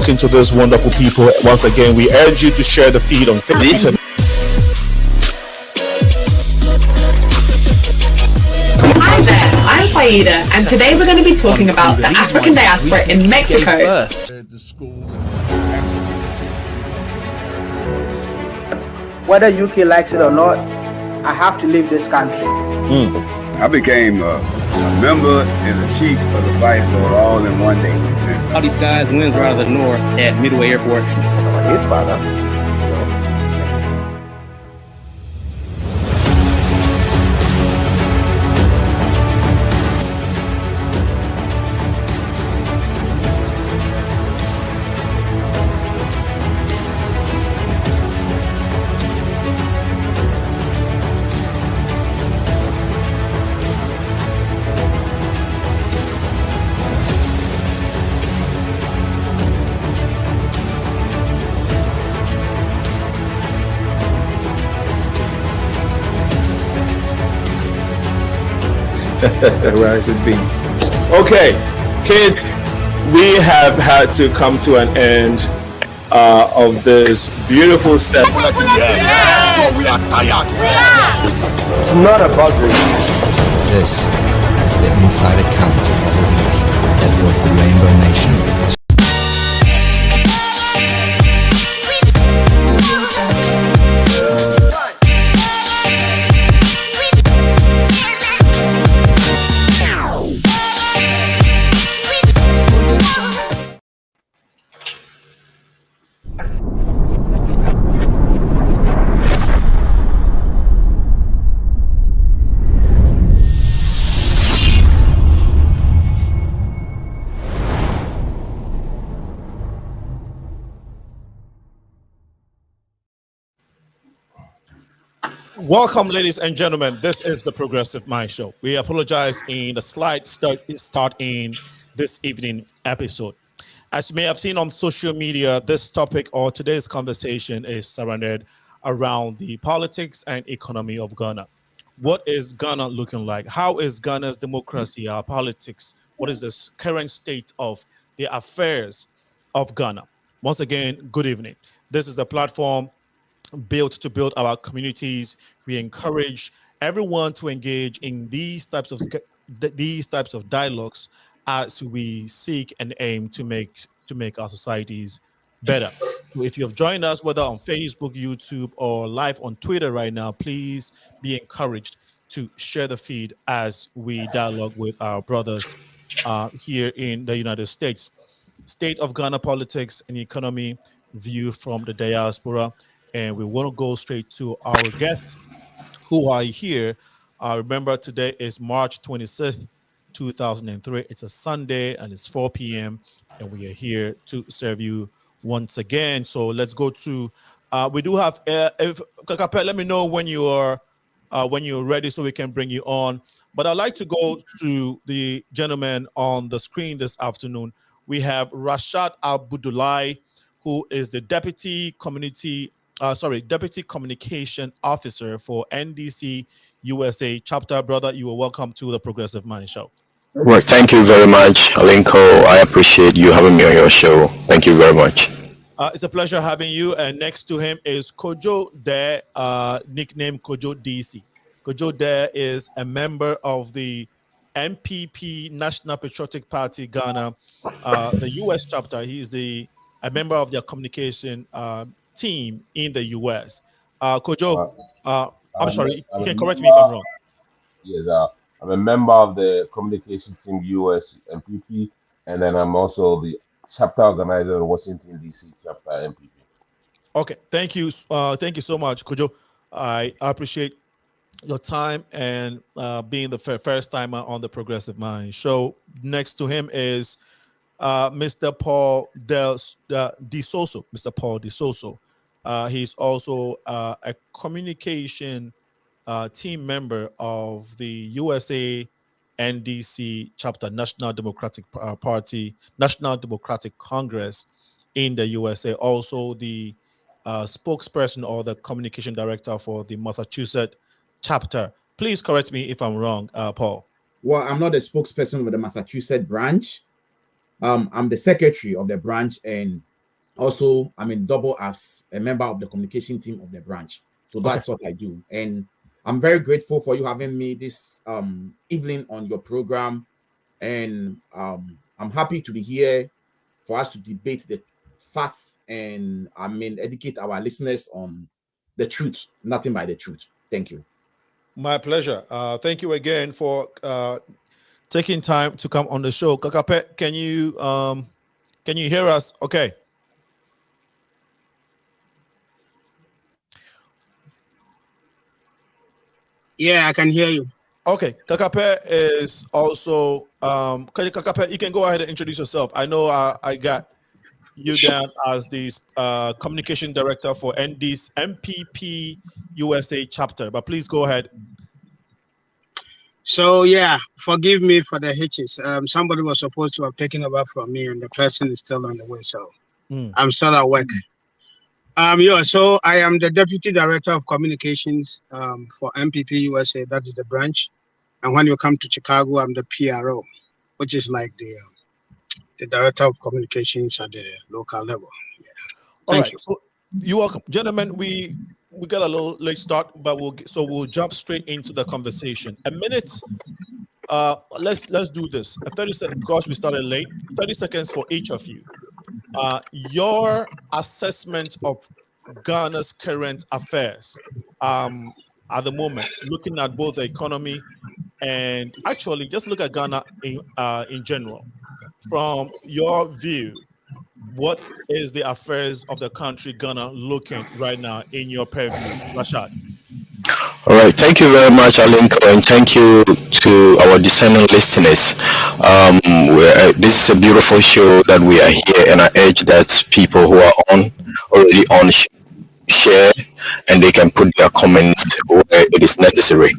talking to these wonderful people. Once again, we urge you to share the feed on Facebook. Hi there, I'm Faida, and today we're going to be talking about the African diaspora in Mexico. Whether UK likes it or not, I have to leave this country. I became a member and a chief of the Vice Lord all in one day. All these guys, winds are out of the north at Midway Airport. Rice and beans. Okay, kids, we have had to come to an end of this beautiful set. It's not about This is the inside account of a week that brought the Rainbow Nation. Welcome, ladies and gentlemen. This is the Progressive Mind Show. We apologize in the slight start in this evening episode. As you may have seen on social media, this topic or today's conversation is surrounded around the politics and economy of Ghana. What is Ghana looking like? How is Ghana's democracy, our politics? What is the current state of the affairs of Ghana? Once again, good evening. This is the platform built to build our communities. We encourage everyone to engage in these types of dialogues as we seek and aim to make our societies better. So if you have joined us, whether on Facebook, YouTube, or live on Twitter right now, please be encouraged to share the feed as we dialogue with our brothers here in the United States. State of Ghana politics and economy view from the diaspora. And we want to go straight to our guests who are here. Remember, today is March 26th, 2003. It's a Sunday and it's 4 p.m. And we are here to serve you once again. So let's go to, we do have, if Kakape, let me know when you're ready so we can bring you on. But I'd like to go to the gentleman on the screen this afternoon. We have Rashid ABDULAI, who is the Deputy Communication Officer for NDC-USA chapter. Brother, you are welcome to the Progressive Mind Show. Well, thank you very much, Alinko. I appreciate you having me on your show. Thank you very much. It's a pleasure having you. And next to him is Kojo De, nickname Kojo DC. Kojo De is a member of the NPP, National Patriotic Party Ghana, the U.S. chapter. He's a member of their communication team in the U.S. Kojo, I'm sorry, you can correct me if I'm wrong. Yes, I'm a member of the communication team U.S. MPP, and then I'm also the chapter organizer of Washington, D.C. chapter MPP. Okay, thank you so much, Kojo. I appreciate your time and being the first timer on the Progressive Mind Show. Next to him is Mr. Paul DE-SOSOO. Mr. Paul DE-SOSOO. He's also a communication team member of the USA NDC chapter, National Democratic Party, National Democratic Congress in the USA. Also the spokesperson or the communication director for the Massachusetts chapter. Please correct me if I'm wrong, Paul. Well, I'm not a spokesperson with the Massachusetts branch. I'm the secretary of the branch, and Also, double as a member of the communication team of the branch. So that's what I do. And I'm very grateful for you having me this evening on your program. And I'm happy to be here for us to debate the facts and educate our listeners on the truth, nothing but the truth. Thank you. My pleasure. Thank you again for taking time to come on the show. Kakape, can you hear us? Okay. Yeah, I can hear you. Okay, Kakape is also Kakape, you can go ahead and introduce yourself. I know I got you down as the communication director for MPP-USA chapter, but please go ahead. So yeah, forgive me for the hitches. Somebody was supposed to have taken over from me, and the person is still on the way. So I'm still at work. Yeah, so I am the Deputy Director of Communications for MPP-USA, that is the branch. And when you come to Chicago, I'm the PRO, which is like the Director of Communications at the local level. Yeah. Thank you. So you're welcome. Gentlemen, we got a little late start, but we'll jump straight into the conversation. A minute, let's do this. 30 seconds, because we started late, 30 seconds for each of you. Your assessment of Ghana's current affairs at the moment, looking at both the economy and actually just look at Ghana in general. From your view, what is the affairs of the country Ghana looking right now in your purview, Rashid? All right, thank you very much, Alinko, and thank you to our discerning listeners. This is a beautiful show that we are here, and I urge that people who are already on share, and they can put their comments where it is necessary.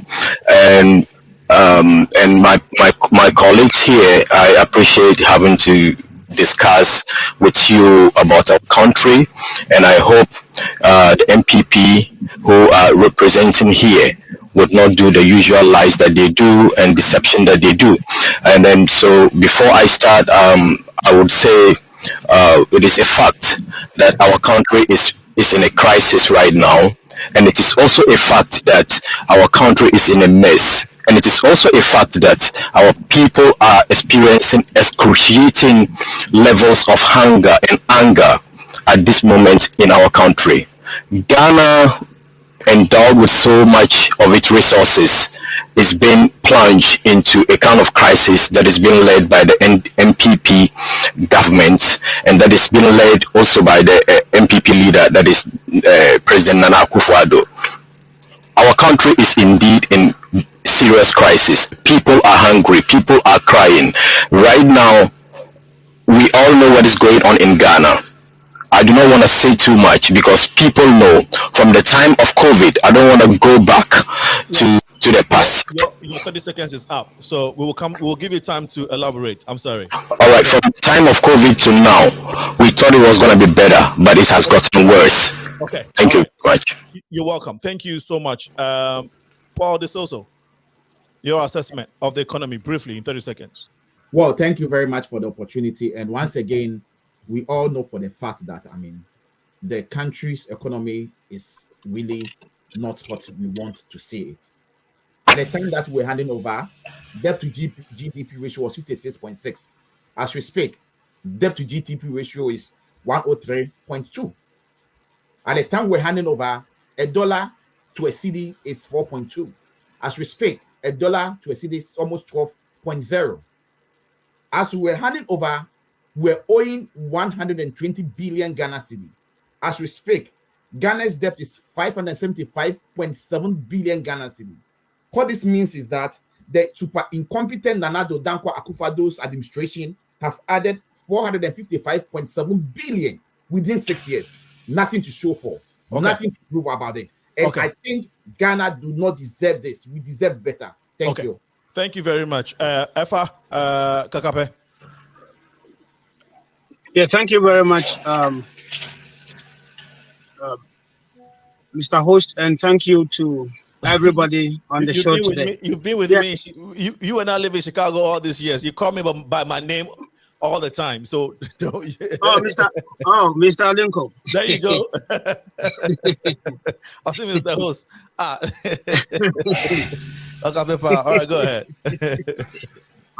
And my colleagues here, I appreciate having to discuss with you about our country, and I hope the MPP who are representing here would not do the usual lies that they do and deception that they do. And then, so before I start, I would say it is a fact that our country is in a crisis right now, and it is also a fact that our country is in a mess. And it is also a fact that our people are experiencing excruciating levels of hunger and anger at this moment in our country. Ghana, endowed with so much of its resources, is being plunged into a kind of crisis that is being led by the MPP government, and that is being led also by the MPP leader, that is President Nana Akufo-Addo. Our country is indeed in serious crisis. People are hungry. People are crying. Right now, we all know what is going on in Ghana. I do not want to say too much because people know from the time of COVID. I don't want to go back to the past. Your 30 seconds is up, so we'll give you time to elaborate. I'm sorry. All right, from the time of COVID to now, we thought it was going to be better, but it has gotten worse. Okay. Thank you very much. You're welcome. Thank you so much. Paul DE-SOSOO, your assessment of the economy briefly in 30 seconds. Well, thank you very much for the opportunity. And once again, we all know for the fact that, the country's economy is really not what we want to see it. At the time that we're handing over, debt to GDP ratio was 56.6. As we speak, debt to GDP ratio is 103.2. At the time we're handing over, $1 to a cedi is 4.2. As we speak, $1 to a cedi is almost 12.0. As we're handing over, we're owing 120 billion Ghana cedi. As we speak, Ghana's debt is 575.7 billion Ghana cedi. What this means is that the super incompetent Nana Addo Dankwa Akufo-Addo's administration have added 455.7 billion within 6 years. Nothing to show for, nothing to prove about it. And I think Ghana do not deserve this. We deserve better. Thank you. Thank you very much. EFFAH, Kakape. Yeah, thank you very much, Mr. Host, and thank you to everybody on the show today. You've been with me. You and I live in Chicago all these years. You call me by my name all the time. So Mr. Lincoln. There you go. I see Mr. Host. Okay, all right, go ahead.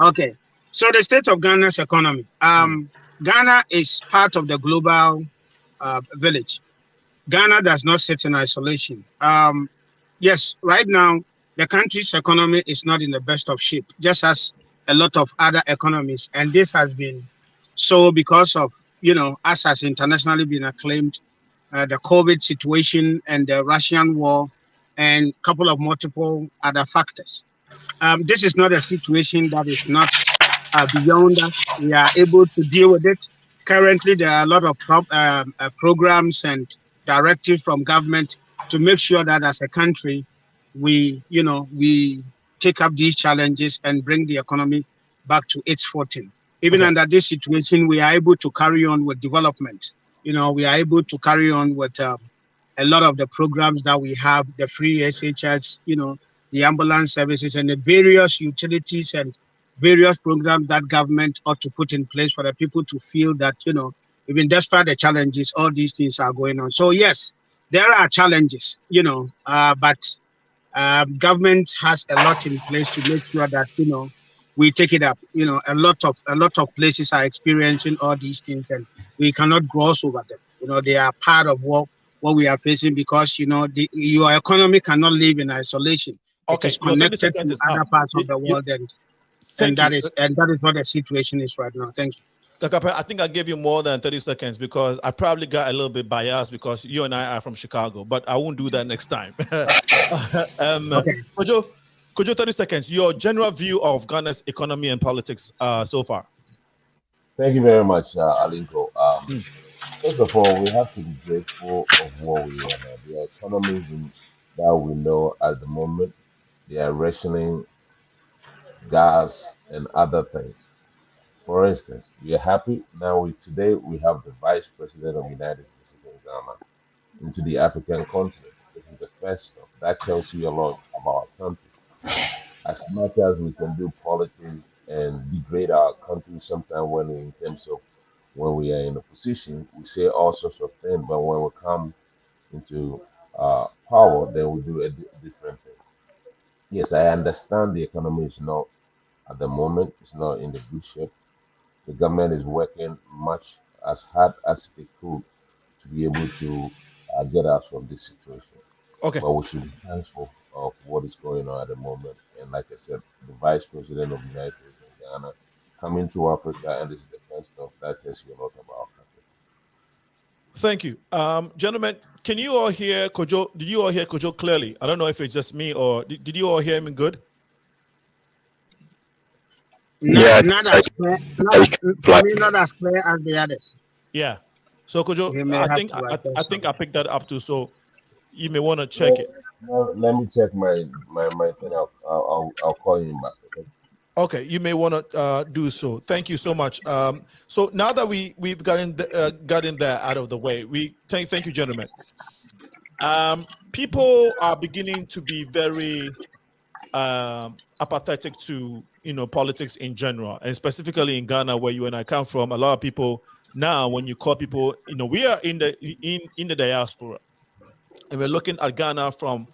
Okay. So the state of Ghana's economy. Ghana is part of the global village. Ghana does not sit in isolation. Yes, right now, the country's economy is not in the best of shape, just as a lot of other economies. And this has been so because of, as has internationally been acclaimed, the COVID situation and the Russian war and a couple of multiple other factors. This is not a situation that is not beyond us. We are able to deal with it. Currently, there are a lot of programs and directives from government to make sure that as a country, we take up these challenges and bring the economy back to its footing. Even under this situation, we are able to carry on with development. We are able to carry on with a lot of the programs that we have, the free SHS, the ambulance services and the various utilities and various programs that government ought to put in place for the people to feel that, even despite the challenges, all these things are going on. So yes, there are challenges, but government has a lot in place to make sure that, we take it up. A lot of places are experiencing all these things and we cannot gloss over them. They are part of what we are facing because, your economy cannot live in isolation. Okay, it is connected to other parts of the world, and that is what the situation is right now. Thank you. I think I gave you more than 30 seconds because I probably got a little bit biased because you and I are from Chicago, but I won't do that next time. Okay. Could you 30 seconds, your general view of Ghana's economy and politics so far? Thank you very much, Alinko. First of all, we have to be grateful of what we have. The economies that we know at the moment, they are rationing gas and other things. For instance, we are happy now. Today we have the Vice President of the United States in Ghana into the African continent. This is the first step. That tells you a lot about our country. As much as we can do politics and degrade our country sometimes in terms of when we are in a position, we say all sorts of things, but when we come into power, then we do a different thing. Yes, I understand the economy is not at the moment, it's not in the good shape. The government is working much as hard as it could to be able to get us from this situation. Okay. But we should be thankful of what is going on at the moment. And like I said, the Vice President of the United States in Ghana coming to Africa, and this is the first step. That tells you a lot about our country. Thank you. Gentlemen, can you all hear Kojo? Did you all hear Kojo clearly? I don't know if it's just me or did you all hear him good? Not as clear as the others. Yeah. So Kojo, I think I picked that up too. So you may want to check it. Let me check my thing. I'll call you back. Okay, you may want to do so. Thank you so much. So now that we've gotten that out of the way, thank you, gentlemen. People are beginning to be very apathetic to politics in general, and specifically in Ghana, where you and I come from. A lot of people now, when you call people, we are in the diaspora, and we're looking at Ghana from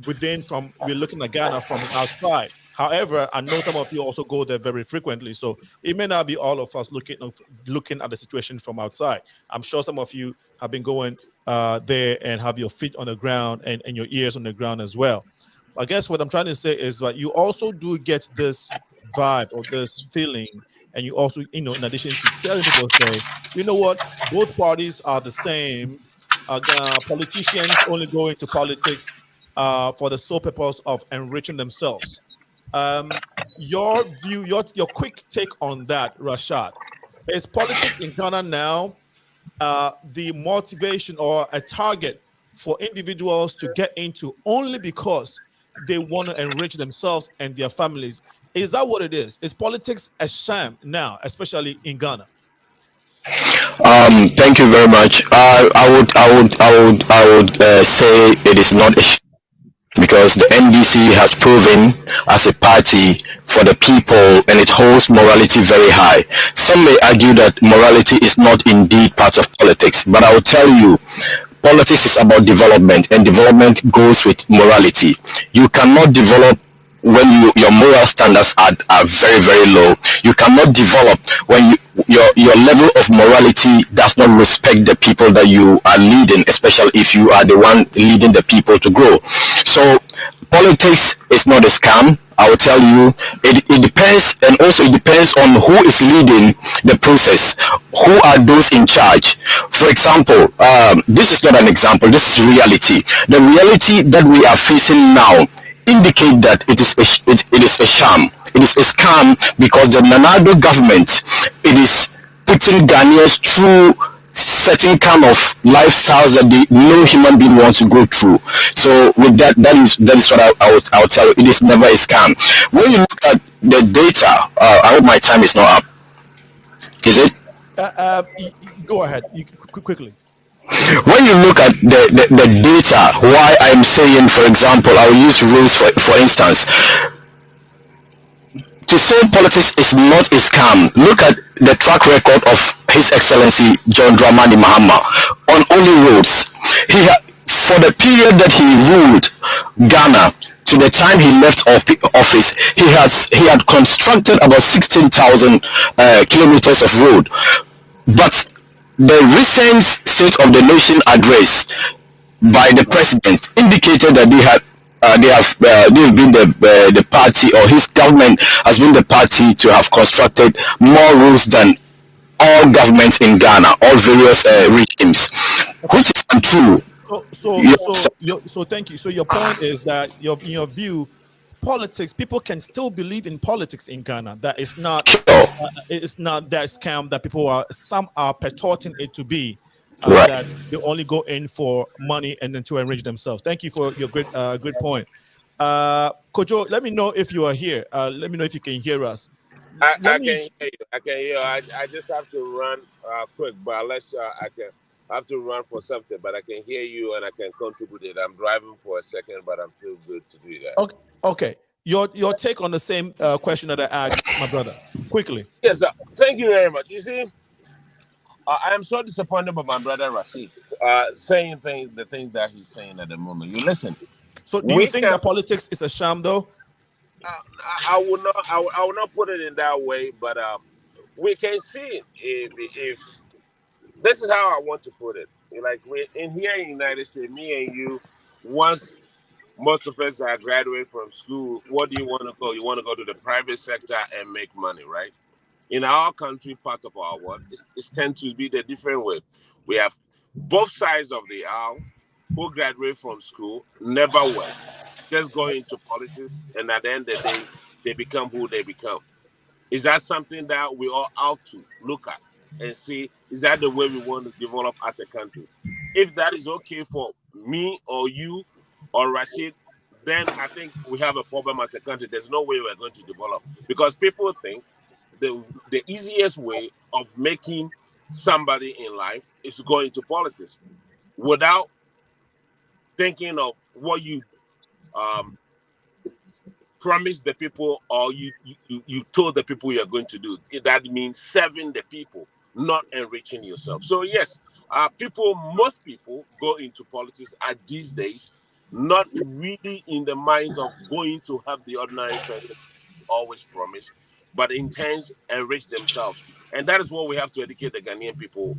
within. We're looking at Ghana from outside. However, I know some of you also go there very frequently, so it may not be all of us looking at the situation from outside. I'm sure some of you have been going there and have your feet on the ground and your ears on the ground as well. I guess what I'm trying to say is that you also do get this vibe or this feeling, and you also, in addition to hearing people say, you know what, both parties are the same. Politicians only go into politics for the sole purpose of enriching themselves. Your view, your quick take on that, Rashad, is politics in Ghana now the motivation or a target for individuals to get into only because they want to enrich themselves and their families? Is that what it is? Is politics a sham now, especially in Ghana? Thank you very much. I would say it is not a because the NDC has proven as a party for the people, and it holds morality very high. Some may argue that morality is not indeed part of politics, but I will tell you, politics is about development, and development goes with morality. You cannot develop when your moral standards are very, very low. You cannot develop when your level of morality does not respect the people that you are leading, especially if you are the one leading the people to grow. So politics is not a scam. I will tell you, it depends, and also it depends on who is leading the process. Who are those in charge? For example, this is not an example, this is reality. The reality that we are facing now indicate that it is a sham. It is a scam, because the Nanado government, it is putting Ghanaians through certain kind of lifestyles that no human being wants to go through. So with that is what I'll tell you. It is never a scam. When you look at the data, I hope my time is not up. Is it? Go ahead. Quickly. When you look at the data, why I'm saying, for example, I will use rules for instance. To say politics is not a scam, look at the track record of His Excellency John Dramani Mahama on only roads. For the period that he ruled Ghana to the time he left office, he had constructed about 16,000 kilometers of road. But the recent State of the Nation address by the president indicated that they've been the party, or his government has been the party to have constructed more roads than all governments in Ghana, all various regimes, which is untrue. So thank you. So your point is that in your view, politics, people can still believe in politics in Ghana. That is not it's not that scam that some are purporting it to be. Right. That they only go in for money and then to enrich themselves. Thank you for your great point. Kojo, let me know if you are here. Let me know if you can hear us. I can hear you. I can hear you. I just have to run quick, but unless I have to run for something, but I can hear you and I can contribute it. I'm driving for a second, but I'm still good to do that. Okay. Your take on the same question that I asked my brother. Quickly. Yes, sir. Thank you very much. You see, I am so disappointed by my brother Rashid saying the things that he's saying at the moment. You listen. So do you think that politics is a sham, though? I will not put it in that way, but we can see if this is how I want to put it. Like we in here in the United States, me and you, once most of us are graduated from school, what do you want to go? You want to go to the private sector and make money, right? In our country, part of our work, it tends to be the different way. We have both sides of the aisle who graduate from school, never work, just go into politics, and at the end of the day, they become who they become. Is that something that we all have to look at and see, is that the way we want to develop as a country? If that is okay for me or you or Rashid, then I think we have a problem as a country. There's no way we're going to develop, because people think the easiest way of making somebody in life is to go into politics without thinking of what you promised the people, or you told the people you're going to do. That means serving the people, not enriching yourself. So yes, most people go into politics at these days, not really in the minds of going to have the ordinary person always promise, but intends enrich themselves. And that is what we have to educate the Ghanaian people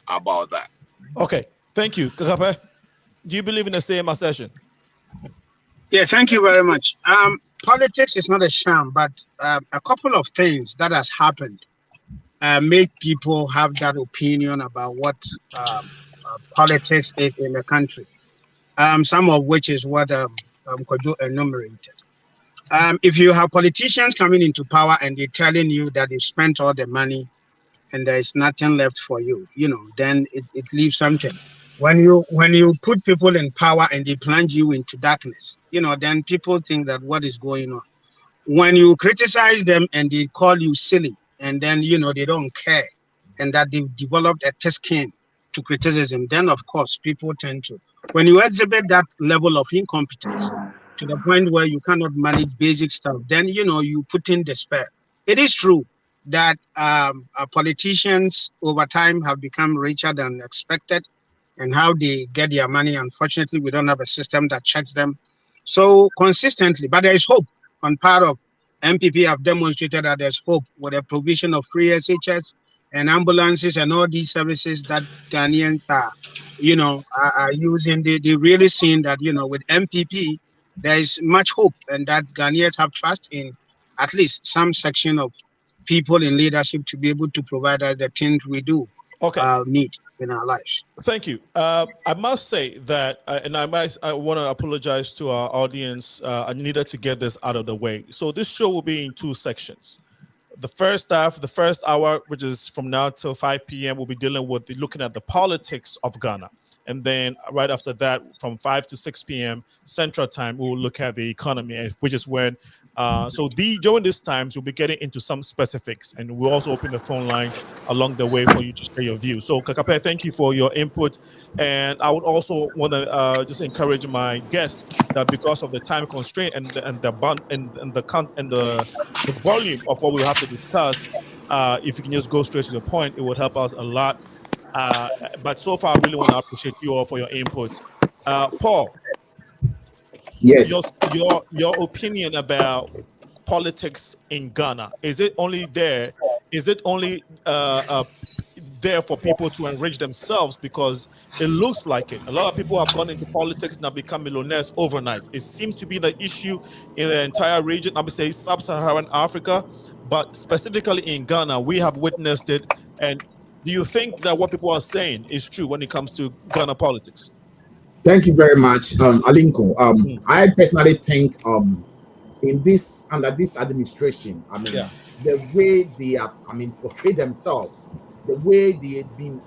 about that. Okay, thank you. Kakape, do you believe in the same assertion? Yeah, thank you very much. Politics is not a sham, but a couple of things that has happened make people have that opinion about what politics is in the country. Some of which is what Kojo enumerated. If you have politicians coming into power and they're telling you that they've spent all the money and there is nothing left for you, then it leaves something. When you put people in power and they plunge you into darkness, then people think that what is going on. When you criticize them and they call you silly, and then they don't care, and that they've developed a thick skin to criticism, then of course people tend to When you exhibit that level of incompetence to the point where you cannot manage basic stuff, then you put in despair. It is true that politicians over time have become richer than expected, and how they get their money. Unfortunately, we don't have a system that checks them so consistently. But there is hope on part of MPP. Have demonstrated that there's hope with the provision of free SHS and ambulances and all these services that Ghanaians are using. They really seen that with MPP there is much hope, and that Ghanaians have trust in at least some section of people in leadership to be able to provide us the things we do need in our lives. Thank you. I must say that, and I want to apologize to our audience. I needed to get this out of the way. So this show will be in two sections. The first half, the first hour, which is from now till 5 p.m., we'll be dealing with looking at the politics of Ghana. And then right after that, from 5 to 6 p.m. Central Time, we'll look at the economy, which is when, during these times, we'll be getting into some specifics. And we'll also open the phone lines along the way for you to share your view. So, Kakape, thank you for your input. And I would also want to just encourage my guests that because of the time constraint and the volume of what we have to discuss, if you can just go straight to the point, it would help us a lot. But so far, I really want to appreciate you all for your input. Paul, yes, your opinion about politics in Ghana, is it only there? Is it only there for people to enrich themselves? Because it looks like it. A lot of people have gone into politics and have become millionaires overnight. It seems to be the issue in the entire region. I would say sub-Saharan Africa, but specifically in Ghana, we have witnessed it. And do you think that what people are saying is true when it comes to Ghana politics? Thank you very much, Alinko. I personally think under this administration, the way they have, portrayed themselves, the way they have been,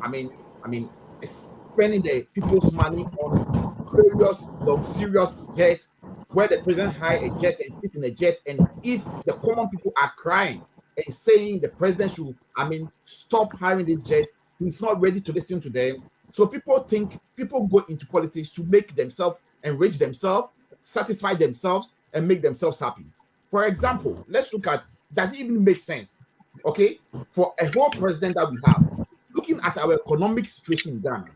spending the people's money on various luxurious jets, where the president hire a jet and sit in a jet, and if the common people are crying and saying the president should, stop hiring this jet, he's not ready to listen to them. So people go into politics to make themselves, enrich themselves, satisfy themselves, and make themselves happy. For example, let's look at, does it even make sense? Okay, for a whole president that we have, looking at our economic situation in Ghana,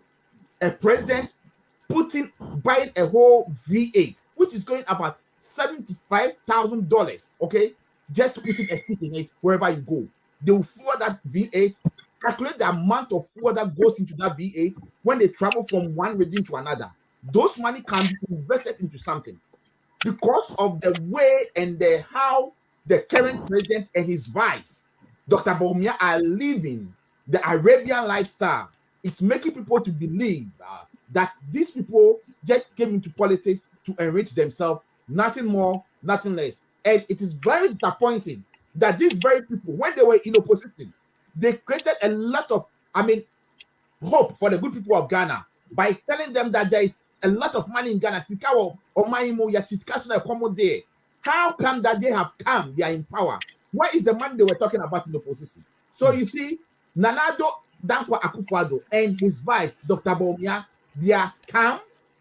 a president buying a whole V8, which is going about $75,000, okay, just putting a seat in it wherever you go. They will fuel that V8, calculate the amount of fuel that goes into that V8 when they travel from one region to another. Those money can be invested into something. Because of the way and how the current president and his vice, Dr. Bawumia, are living the Arabian lifestyle, it's making people to believe that these people just came into politics to enrich themselves, nothing more, nothing less. And it is very disappointing that these very people, when they were in opposition, they created a lot of, hope for the good people of Ghana by telling them that there is a lot of money in Ghana. How come that they have come, they are in power? Where is the money they were talking about in opposition? So you see, Nanado Dankwa Akufo-Addo and his vice, Dr. Bawumia, they are scam.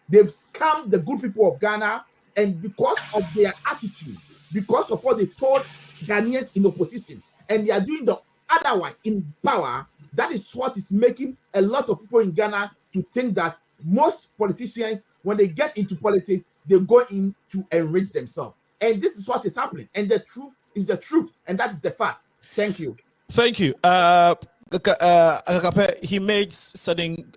They've scammed the good people of Ghana, and because of their attitude, because of what they told Ghanaians in opposition, and they are doing the otherwise in power, that is what is making a lot of people in Ghana to think that most politicians, when they get into politics, they go in to enrich themselves. And this is what is happening. And the truth is the truth. And that is the fact. Thank you. Thank you. He made certain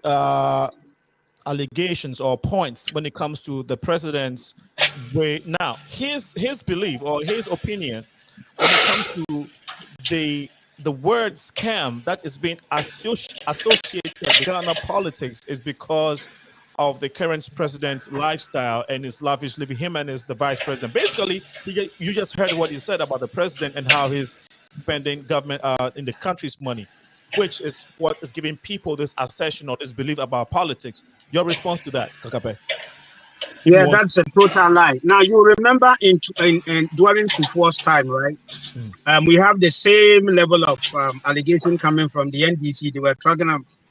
allegations or points when it comes to the president's way. Now, his belief or his opinion when it comes to the word scam that is being associated with Ghana politics is because of the current president's lifestyle and his lavish living, him and the vice president. Basically, you just heard what he said about the president and how he's spending government in the country's money, which is what is giving people this assertion or this belief about politics. Your response to that, Kakape? Yeah, that's a total lie. Now, you remember in during Kufuor's time, right? We have the same level of allegation coming from the NDC. They were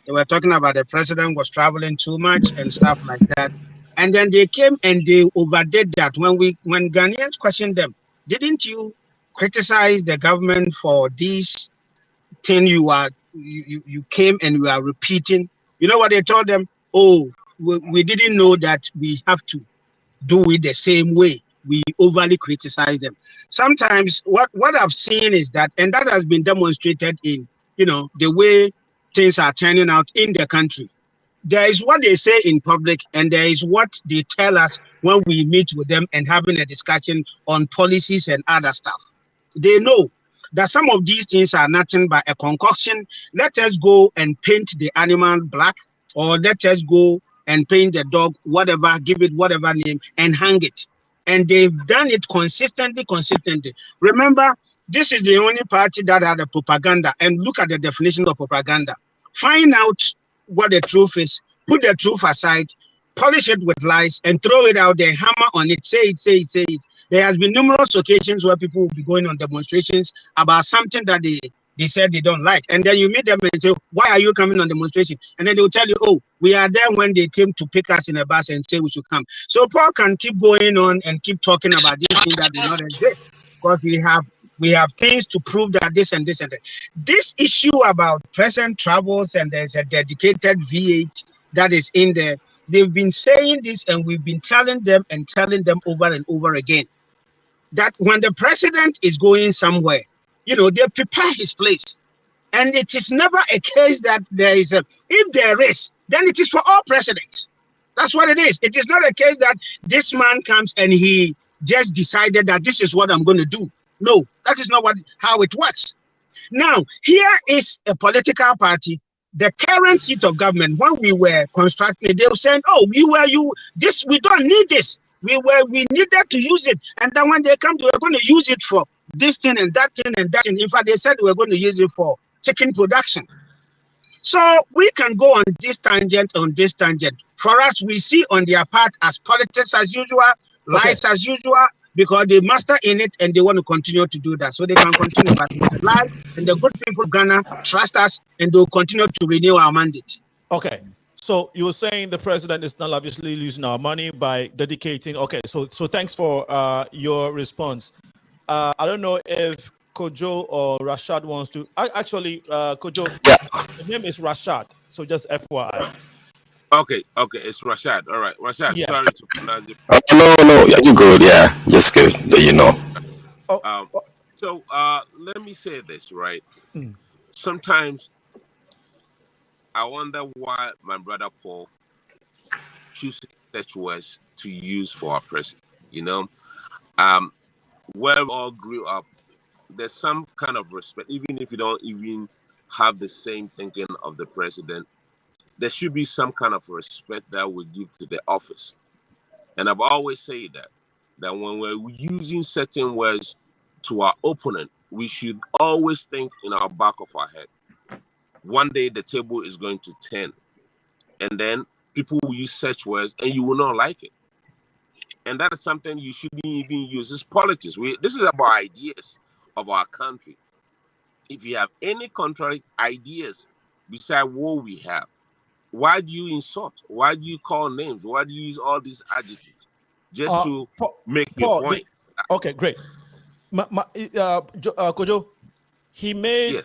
They were talking about the president was traveling too much and stuff like that. And then they came and they overdid that. When Ghanaians questioned them, didn't you criticize the government for this thing you came and you are repeating? You know what they told them? Oh, we didn't know that we have to do it the same way. We overly criticize them. Sometimes what I've seen is that, and that has been demonstrated in, the way things are turning out in the country. There is what they say in public, and there is what they tell us when we meet with them and having a discussion on policies and other stuff. They know that some of these things are nothing but a concoction. Let us go and paint the animal black, or let us go and paint the dog, whatever, give it whatever name, and hang it. And they've done it consistently. Remember, this is the only party that had a propaganda. And look at the definition of propaganda. Find out what the truth is, put the truth aside, polish it with lies, and throw it out there, hammer on it, say it. There has been numerous occasions where people will be going on demonstrations about something that they said they don't like. And then you meet them and say, why are you coming on demonstration? And then they will tell you, oh, we are there when they came to pick us in a bus and say we should come. So Paul can keep going on and keep talking about these things that do not exist, because we have things to prove that this and this and that. This issue about present travels, and there's a dedicated VH that is in there. They've been saying this, and we've been telling them over and over again, that when the president is going somewhere, they prepare his place. And it is never a case that there is if there is, then it is for all presidents. That's what it is. It is not a case that this man comes and he just decided that this is what I'm going to do. No, that is not how it works. Now, here is a political party, the current seat of government. When we were constructing, they were saying, oh, we don't need this. We needed to use it. And then when they come, they were going to use it for this thing and that thing and that thing. In fact, they said we were going to use it for chicken production. So we can go on this tangent, For us, we see on their part as politics as usual, lies as usual, because they master in it and they want to continue to do that. So they can continue. But the lies and the good people of Ghana trust us, and they'll continue to renew our mandate. Okay. So you were saying the president is not obviously losing our money by dedicating. Okay. So thanks for your response. I don't know if Kojo or Rashad wants to. Actually, Kojo, the name is Rashad. So just FYI. Okay, it's Rashad. All right, Rashad. Yes. Sorry to pronounce it. No, you're good. Yeah, just good. So let me say this, right? Sometimes I wonder why my brother Paul chooses such words to use for our president. Where we all grew up, there's some kind of respect, even if you don't even have the same thinking of the president. There should be some kind of respect that we give to the office. And I've always said that when we're using certain words to our opponent, we should always think in our back of our head, one day the table is going to turn. And then people will use such words and you will not like it. And that is something you shouldn't even use. It's politics. This is about ideas of our country. If you have any contrary ideas beside what we have, why do you insult? Why do you call names? Why do you use all these adjectives just to make your point? Okay, great. Kojo, he made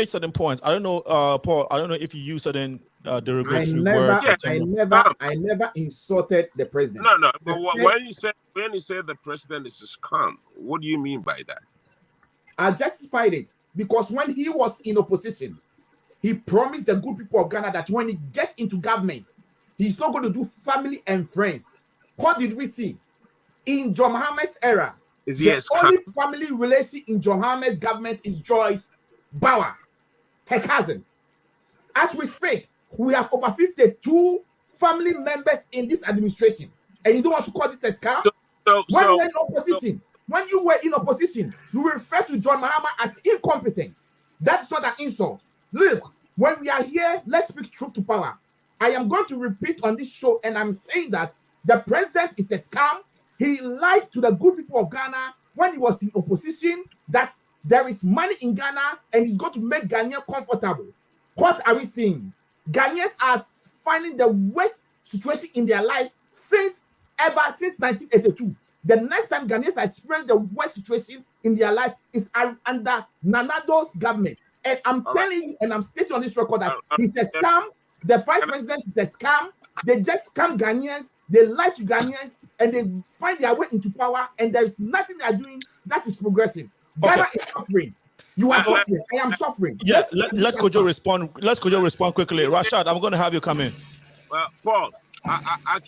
certain points. I don't know, Paul. I don't know if you use certain derogatory words. I never insulted the president. No. But when you say the president is a scum, what do you mean by that? I justified it because when he was in opposition, he promised the good people of Ghana that when he gets into government, he's not going to do family and friends. What did we see? In John Mahama's era, the only family relation in John Mahama's government is Joyce Bauer, her cousin. As we speak, we have over 52 family members in this administration. And you don't want to call this a scam? When you were in opposition, you refer to John Mahama as incompetent. That's not an insult. Look, when we are here, let's speak truth to power. I am going to repeat on this show, and I'm saying that the president is a scam. He lied to the good people of Ghana when he was in opposition that there is money in Ghana and he's going to make Ghana comfortable. What are we seeing? Ghanaians are finding the worst situation in their life since 1982. The next time Ghanaians experience the worst situation in their life is under Nanado's government. And I'm telling you, and I'm stating on this record that he's a scam. The vice president is a scam. They just scam Ghanaians. They lie to Ghanaians, and they find their way into power. And there is nothing they are doing that is progressing. Ghana is suffering. You are suffering. I am suffering. Yeah, let Kojo respond. Let Kojo respond quickly. Rashad, I'm going to have you come in. Paul, I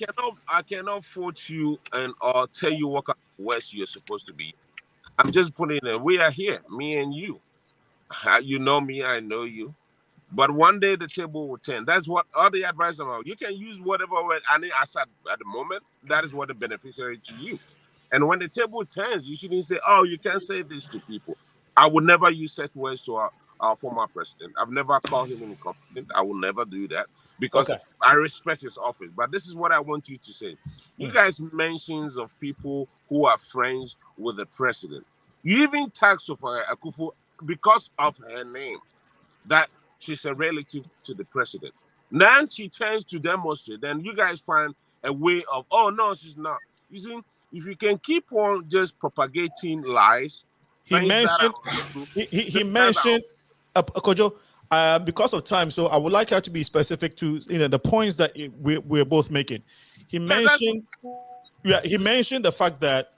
cannot fault you or tell you what kind of West you're supposed to be. I'm just putting it. We are here, me and you. You know me, I know you. But one day the table will turn. That's what all the advice about. You can use whatever word Ani Assad at the moment. That is what the beneficiary to you. And when the table turns, you shouldn't say, "Oh, you can't say this to people." I would never use such words to our former president. I've never called him incompetent. I will never do that because I respect his office. But this is what I want you to say. You guys mentions of people who are friends with the president. You even tag Sophia Akufo because of her name, that she's a relative to the president. Then she turns to demonstrate. Then you guys find a way of, oh no, she's not. You see, if you can keep on just propagating lies. He mentioned Kojo, because of time, so I would like her to be specific to the points that we're both making. He mentioned the fact that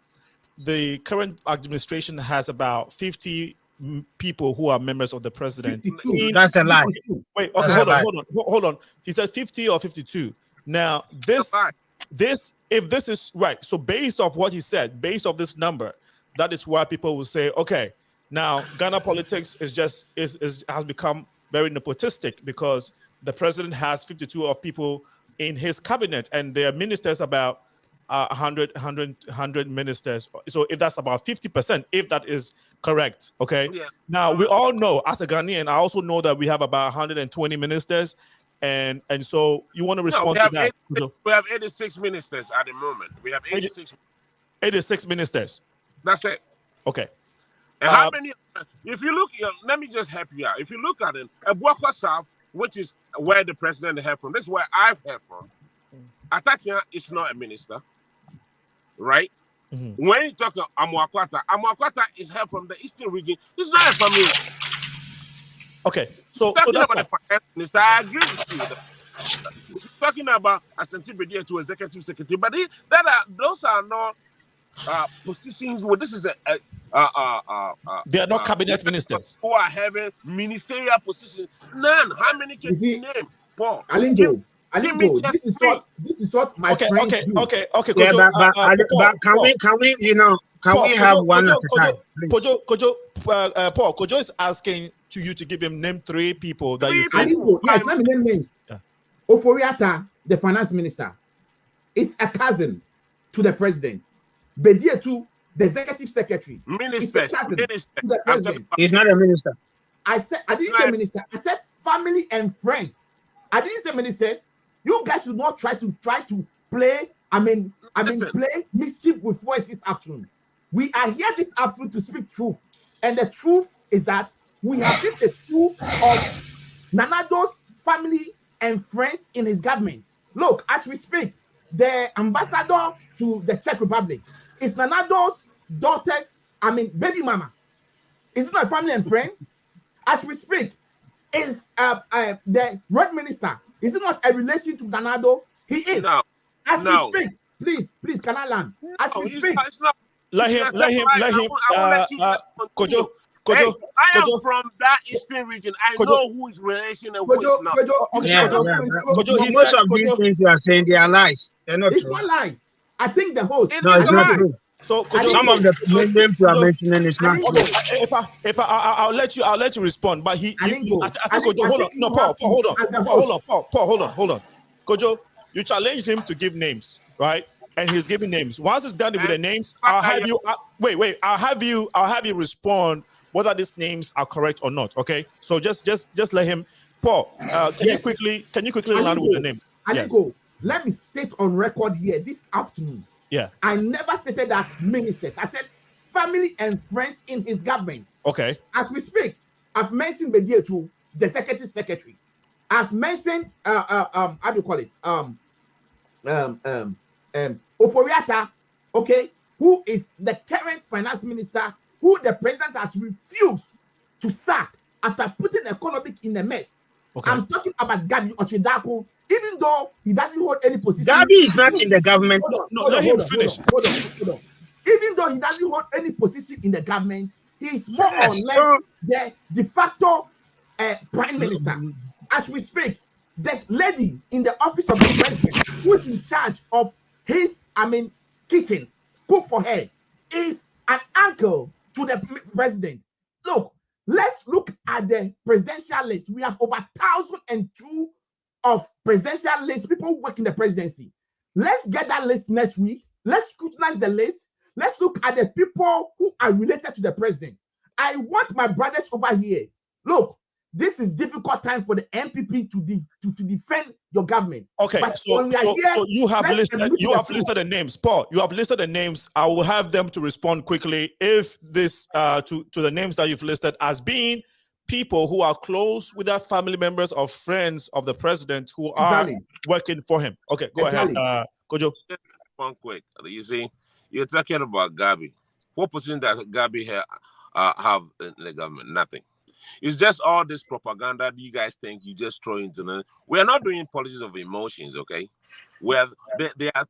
the current administration has about 50 people who are members of the president. That's a lie. Wait, okay, hold on. He said 50 or 52. Now, if this is right, so based off what he said, based off this number, that is why people will say, okay, now Ghana politics has become very nepotistic because the president has 52 of people in his cabinet and their ministers about 100 ministers. So if that's about 50%, if that is correct, okay? Yeah. Now, we all know, as a Ghanaian, I also know that we have about 120 ministers. And so you want to respond to that? We have 86 ministers at the moment. We have 86 ministers. That's it. Okay. And how many? If you look, let me just help you out. If you look at it, Abuakwa South, which is where the president heard from, this is where I've heard from. Atatia is not a minister, right? Mm-hmm. When you talk about Amuakwata is heard from the eastern region. It's not a family. Okay, so that's about the finance minister. I agree with you. Talking about Asante Bedier to executive secretary, but those are not positions. Well, this is they are not cabinet ministers who are having ministerial positions. None. How many can you name? Paul. Alingo, this is what my friends do. Okay. Yeah, but can we have one at a time? Paul, Kojo is asking to you to give him name 3 people that you think. Alingo, yes, let me name names. Yeah. Oforiata, the finance minister, is a cousin to the president. Bedietu, the executive secretary, minister. He's not a minister. I didn't say minister. I said family and friends. I didn't say ministers. You guys should not try to play. Play mischief with voice this afternoon. We are here this afternoon to speak truth, and the truth is that we have 52 of Nanado's family and friends in his government. Look, as we speak, the ambassador to the Czech Republic is Nanado's daughter's, baby mama. Is it not a family and friend? As we speak, is the road minister, is it not a relation to Nanado? He is. No. As we speak, please, can I land? As we speak. Let him. Kojo. I am from that eastern region. I know who is relation and who is not. Most of these things you are saying, they are lies. They're not it's true. It's not lies. I think the host. No, it's not true. So Kojo, some of the names you are mentioning is not true. If I'll let you respond. But I think Kojo, hold on. No, Paul, hold on. Kojo, you challenged him to give names, right? And he's giving names. Once it's done with the names, I'll have you. I'll have you respond whether these names are correct or not. Okay. So just let him. Paul, can you quickly land with the names? Let me state on record here this afternoon. Yeah. I never stated that ministers. I said family and friends in his government. Okay. As we speak, I've mentioned Bedietu, the executive secretary. I've mentioned how do you call it? Oforiatta, okay, who is the current finance minister, who the president has refused to sack after putting the economy in a mess. Okay. I'm talking about Gabi Ochidako, even though he doesn't hold any position. Gabi is not in the government. Let him finish. Hold on. Even though he doesn't hold any position in the government, he is more or less the de facto prime minister. As we speak, the lady in the office of the president who is in charge of his, kitchen, cook for her, is an uncle to the president. Look, let's look at the presidential list. We have over 1,002 of presidential list, people who work in the presidency. Let's get that list next week. Let's scrutinize the list. Let's look at the people who are related to the president. I want my brothers over here. Look, this is difficult time for the MPP to defend your government. Okay, so you have listed the names, Paul. You have listed the names. I will have them to respond quickly if this to the names that you've listed as being people who are close with their family members or friends of the president who are working for him. Okay, go ahead, Kojo. One quick. You see, you're talking about Gabi. What position does Gabi have in the government? Nothing. It's just all this propaganda that you guys think you just throw into the. We are not doing politics of emotions, okay? Where there are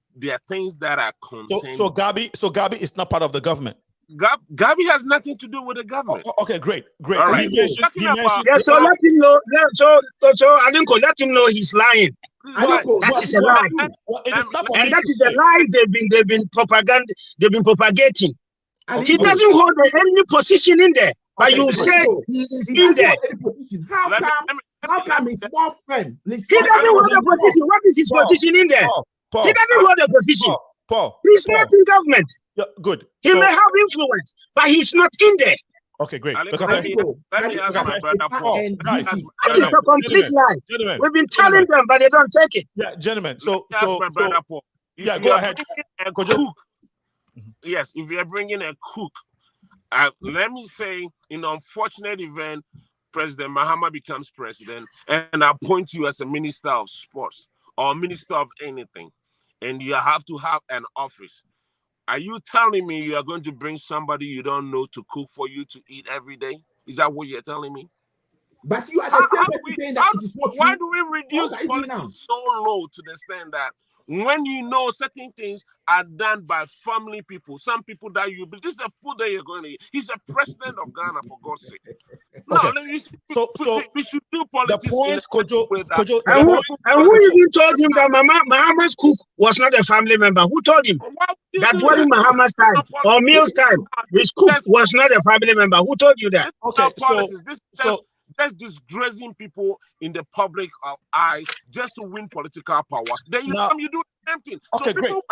things that are contained. So Gabi is not part of the government. Gabi has nothing to do with the government. Okay, great. All right. So let him know. So Alinko, let him know he's lying. That is a lie. And that is a lie they've been propagating. He doesn't hold any position in there. But you say he is in there. How come he's not friend? He doesn't hold a position. What is his position in there? He doesn't hold a position. He's not in government. Yeah, good. He may have influence, but he's not in there. Okay, great. Let me ask my brother Paul. That is a complete lie. We've been telling them, but they don't take it. Yeah, gentlemen. So my brother Paul. Yeah, go ahead. Yes, if you're bringing a cook, let me say, in an unfortunate event, President Mahama becomes president and appoint you as a minister of sports or minister of anything, and you have to have an office. Are you telling me you are going to bring somebody you don't know to cook for you to eat every day? Is that what you're telling me? But you are the same person saying that it is what why do we reduce politics so low to the extent that when you know certain things are done by family people, some people that this is a food that you're going to eat. He's a president of Ghana, for God's sake. No, we should do politics. The point, Kojo, and who even told him that Mahama's cook was not a family member? Who told him that during Mahama's time or Mills' time, his cook was not a family member? Who told you that? Okay, just disgracing people in the public eye just to win political power. Then you come, you do the same thing. Okay, so people,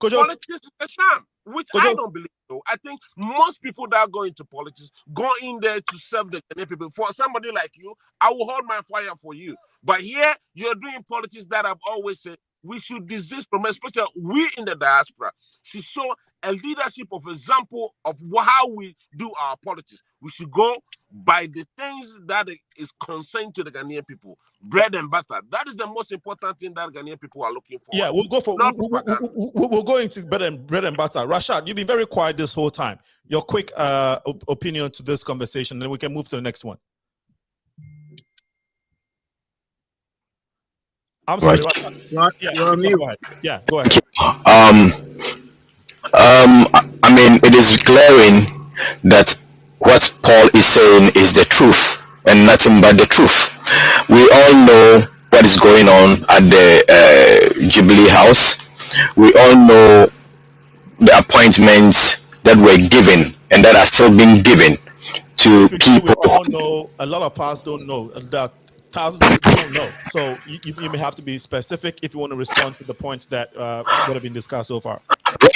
great. Politics is a sham, which I don't believe so. I think most people that go into politics go in there to serve the Ghanaian people. For somebody like you, I will hold my fire for you. But here, you're doing politics that I've always said we should desist from, especially we in the diaspora, should show a leadership of example of how we do our politics. We should go by the things that is concerned to the Ghanaian people. Bread and butter. That is the most important thing that Ghanaian people are looking for. Yeah, we'll go for we'll go into bread and butter. Rashad, you've been very quiet this whole time. Your quick opinion to this conversation, then we can move to the next one. I'm sorry. You're mute. Yeah, go ahead. I mean, it is glaring that what Paul is saying is the truth and nothing but the truth. We all know what is going on at the Jubilee House. We all know the appointments that were given and that are still being given to people. We all know, a lot of us don't know that. Thousands of people don't know. So you may have to be specific if you want to respond to the points that would have been discussed so far.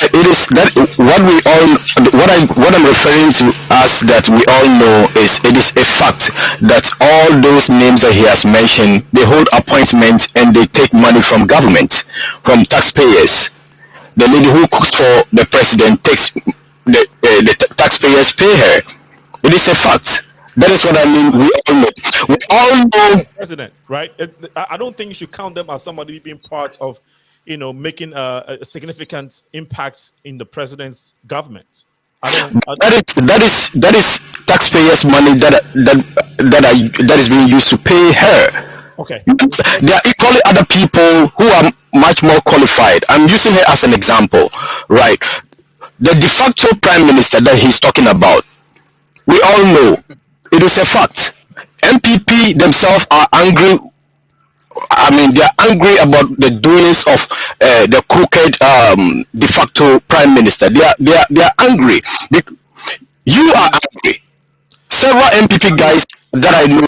It is that what I'm referring to as that we all know is it is a fact that all those names that he has mentioned, they hold appointments and they take money from government, from taxpayers. The lady who cooks for the president takes the taxpayers pay her. It is a fact. That is what I mean. We all know president, right? I don't think you should count them as somebody being part of, making a significant impact in the president's government. That is taxpayers' money that is being used to pay her. Okay. There are equally other people who are much more qualified. I'm using her as an example, right? The de facto prime minister that he's talking about, we all know it is a fact. MPP themselves are angry. I mean, they are angry about the doings of the crooked de facto prime minister. They are angry. You are angry. Several MPP guys that I know.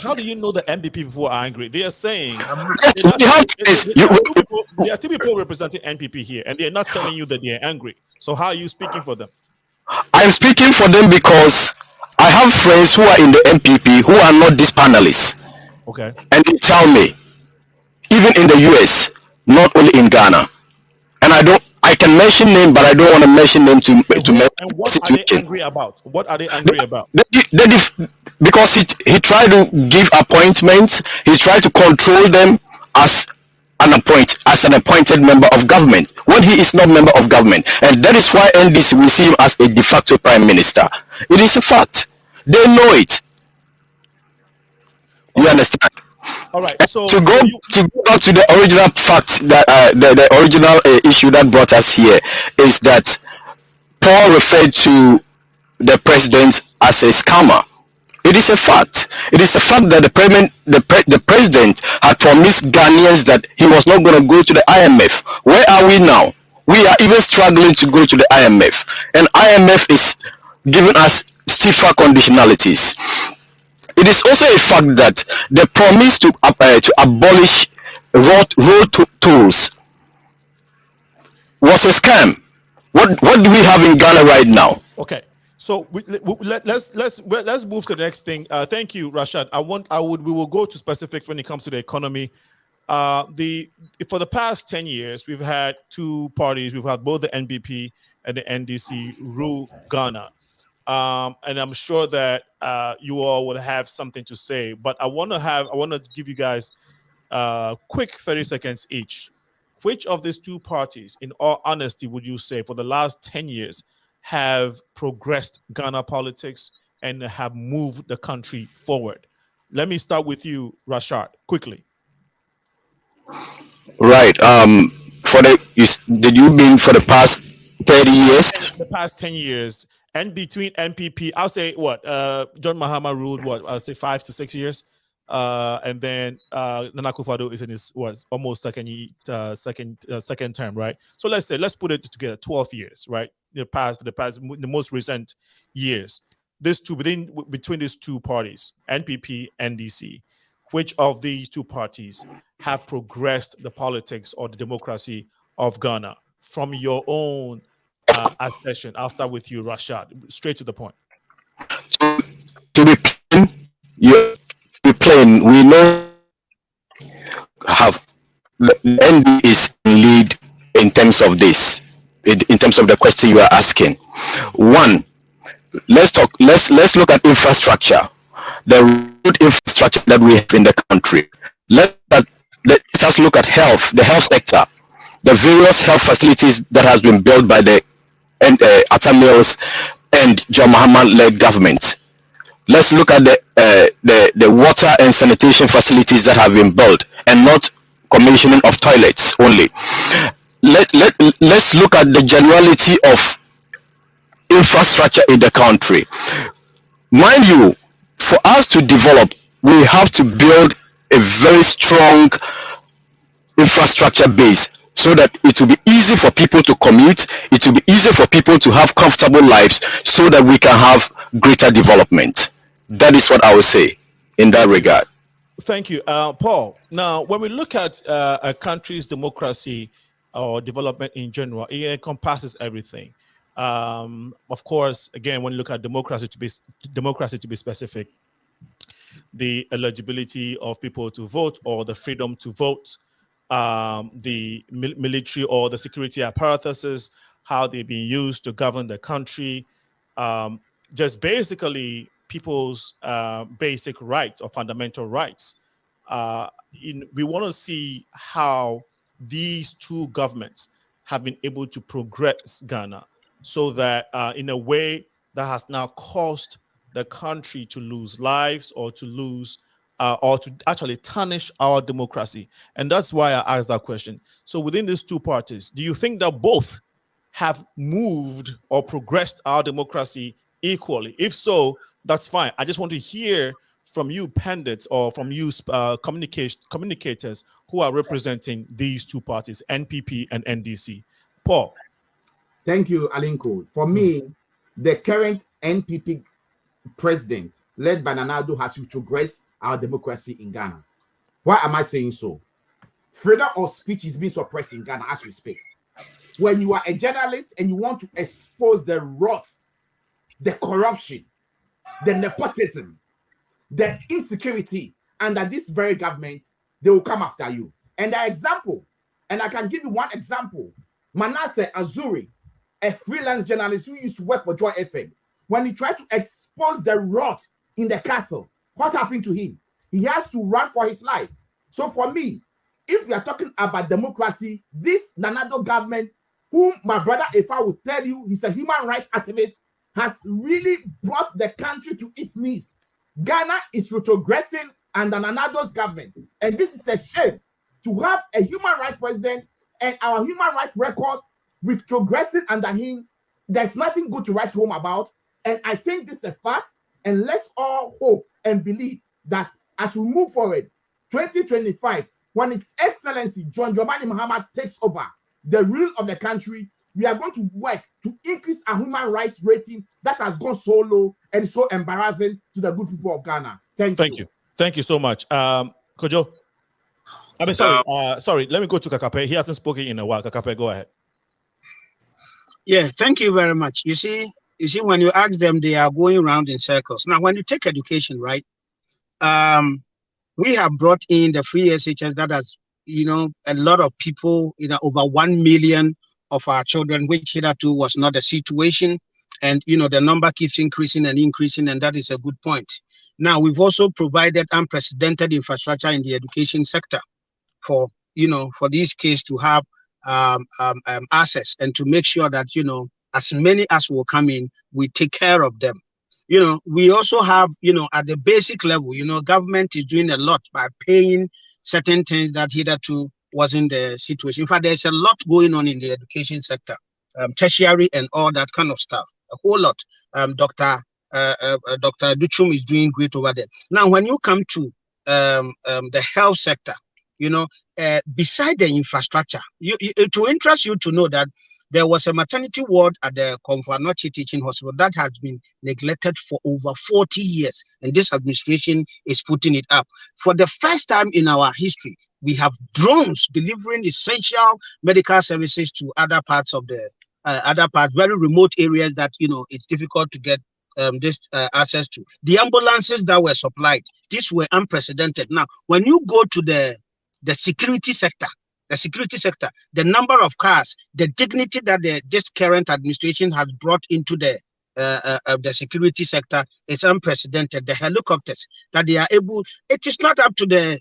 How do you know the MPP people are angry? They are saying there are two people representing MPP here, and they are not telling you that they are angry. So how are you speaking for them? I'm speaking for them because I have friends who are in the MPP who are not these panelists. Okay. And they tell me, even in the US, not only in Ghana, and I can mention name, but I don't want to mention name to and what situation. Are they angry about? What are they angry about? Because he tried to give appointments, he tried to control them as an appointed member of government when he is not member of government, and that is why NDC will see him as a de facto prime minister. It is a fact. They know it. You understand? All right. So to go back to the original fact that the original issue that brought us here is that Paul referred to the president as a scammer. It is a fact. It is a fact that the president had promised Ghanaians that he was not going to go to the IMF. Where are we now? We are even struggling to go to the IMF, and IMF is giving us stiffer conditionalities. It is also a fact that the promise to abolish road tolls was a scam. What do we have in Ghana right now? Okay. So let's move to the next thing. Thank you, Rashad. We will go to specifics when it comes to the economy. For the past 10 years, we've had two parties. We've had both the NBP and the NDC rule Ghana, and I'm sure that you all would have something to say. But I want to give you guys quick 30 seconds each. Which of these two parties, in all honesty, would you say for the last 10 years have progressed Ghana politics and have moved the country forward? Let me start with you, Rashad, quickly. Right. Did you mean for the past 30 years? The past 10 years. And between NPP, I'll say what? John Mahama ruled what? I'll say 5 to 6 years. And then Nana Akufo-Addo is in his almost second term, right? So let's put it together, 12 years, right? The most recent years. Between these two parties, NPP, NDC, which of these two parties have progressed the politics or the democracy of Ghana? From your own accession, I'll start with you, Rashad. Straight to the point. To be plain, we know have the ND is in lead in terms of this, in terms of the question you are asking. One, let's look at infrastructure, the road infrastructure that we have in the country. Let us look at health, the health sector, the various health facilities that has been built by the Atta Mills and John Mahama-led government. Let's look at the water and sanitation facilities that have been built, and not commissioning of toilets only. Let's look at the generality of infrastructure in the country. Mind you, for us to develop, we have to build a very strong infrastructure base, so that it will be easy for people to commute, it will be easy for people to have comfortable lives, so that we can have greater development. That is what I would say in that regard. Thank you, Paul. Now, when we look at a country's democracy or development in general, it encompasses everything. Of course, again, when you look at democracy to be specific, the eligibility of people to vote or the freedom to vote, the military or the security apparatuses, how they've been used to govern the country, just basically people's basic rights or fundamental rights. We want to see how these two governments have been able to progress Ghana so that in a way that has now caused the country to lose lives or to lose or to actually tarnish our democracy. And that's why I asked that question. So within these two parties, do you think that both have moved or progressed our democracy equally? If so, that's fine. I just want to hear from you pundits or from you communicators who are representing these two parties, NPP and NDC. Paul. Thank you, Alinko. For me, the current NPP president, led by Nanado, has progressed our democracy in Ghana. Why am I saying so? Freedom of speech is being suppressed in Ghana as we speak. When you are a journalist and you want to expose the rot, the corruption, the nepotism, the insecurity under this very government, they will come after you. And the example, and I can give you one example, Manasseh Azuri, a freelance journalist who used to work for Joy FM, when he tried to expose the rot in the castle, what happened to him? He has to run for his life. So for me, if we are talking about democracy, this Nanado government, whom my brother EFFAH will tell you he's a human rights activist, has really brought the country to its knees. Ghana is retrogressing under Nanado's government. And this is a shame to have a human rights president and our human rights records retrogressing under him. There's nothing good to write home about. And I think this is a fact. And let's all hope and believe that as we move forward, 2025, when His Excellency John Dramani Mahama takes over the rule of the country, we are going to work to increase our human rights rating that has gone so low and so embarrassing to the good people of Ghana. Thank you. Thank you so much. Kojo, I mean, sorry, let me go to Kakape. He hasn't spoken in a while. Kakape, go ahead. Yeah, thank you very much. You see, when you ask them, they are going around in circles. Now, when you take education, right, we have brought in the free SHS that has, a lot of people, over 1 million of our children, which hitherto was not the situation. And, the number keeps increasing and increasing, and that is a good point. Now, we've also provided unprecedented infrastructure in the education sector for these kids to have access and to make sure that, as many as will come in, we take care of them. We also have, at the basic level, government is doing a lot by paying certain things that hitherto wasn't the situation. In fact, there's a lot going on in the education sector, tertiary and all that kind of stuff, a whole lot. Dr. Duchum is doing great over there. Now, when you come to the health sector, beside the infrastructure, it will interest you to know that there was a maternity ward at the Komfanochi Teaching Hospital that has been neglected for over 40 years, and this administration is putting it up. For the first time in our history, we have drones delivering essential medical services to other parts of the very remote areas that it's difficult to get this access to. The ambulances that were supplied, these were unprecedented. Now, when you go to the security sector, the number of cars, the dignity that this current administration has brought into the security sector is unprecedented. The helicopters that they are able, it is not up to the,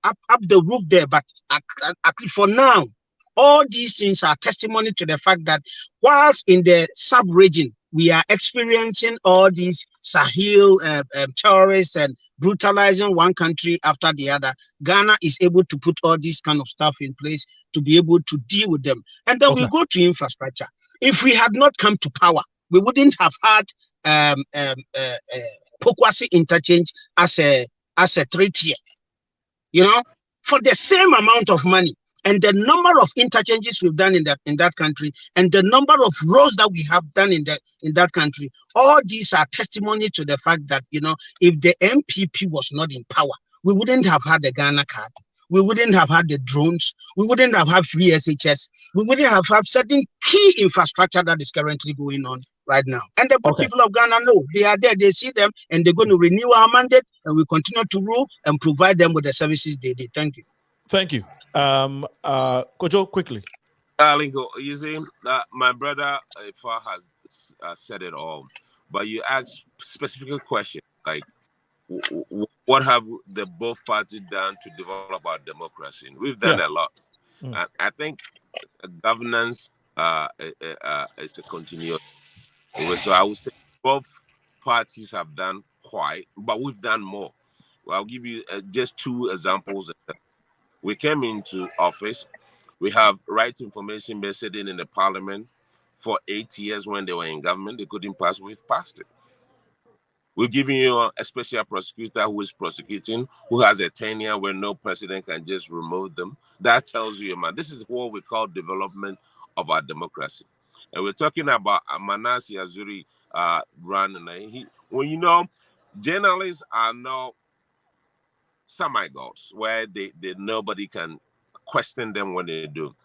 up the roof there, but at least for now, all these things are testimony to the fact that whilst in the sub-region, we are experiencing all these Sahel terrorists and brutalizing one country after the other, Ghana is able to put all this kind of stuff in place to be able to deal with them. And then we go to infrastructure. If we had not come to power, we wouldn't have had Pokwasi interchange as a 3-tier, for the same amount of money. And the number of interchanges we've done in that country, and the number of roads that we have done in that country, all these are testimony to the fact that if the MPP was not in power, we wouldn't have had the Ghana card, we wouldn't have had the drones, we wouldn't have had free SHS, we wouldn't have had certain key infrastructure that is currently going on right now. And the good people of Ghana know they are there, they see them, and they're going to renew our mandate, and we continue to rule and provide them with the services they did. Thank you. Thank you. Kojo, quickly. Lingo, you see, my brother EFFAH has said it all. but you ask specific questions like, what have the both parties done to develop our democracy? And we've done a lot. And I think governance is a continuous. So I would say both parties have done quite, but we've done more. Well, I'll give you just two examples. We came into office. We have right information been sitting in the parliament for 8 years when they were in government. They couldn't pass. We've passed it. We're giving you a special prosecutor who is prosecuting, who has a tenure where no president can just remove them. That tells you, man, this is what we call development of our democracy. And we're talking about Manasseh Azuri run. Well, you know, journalists are now semi-gods, where they nobody can question them when they do.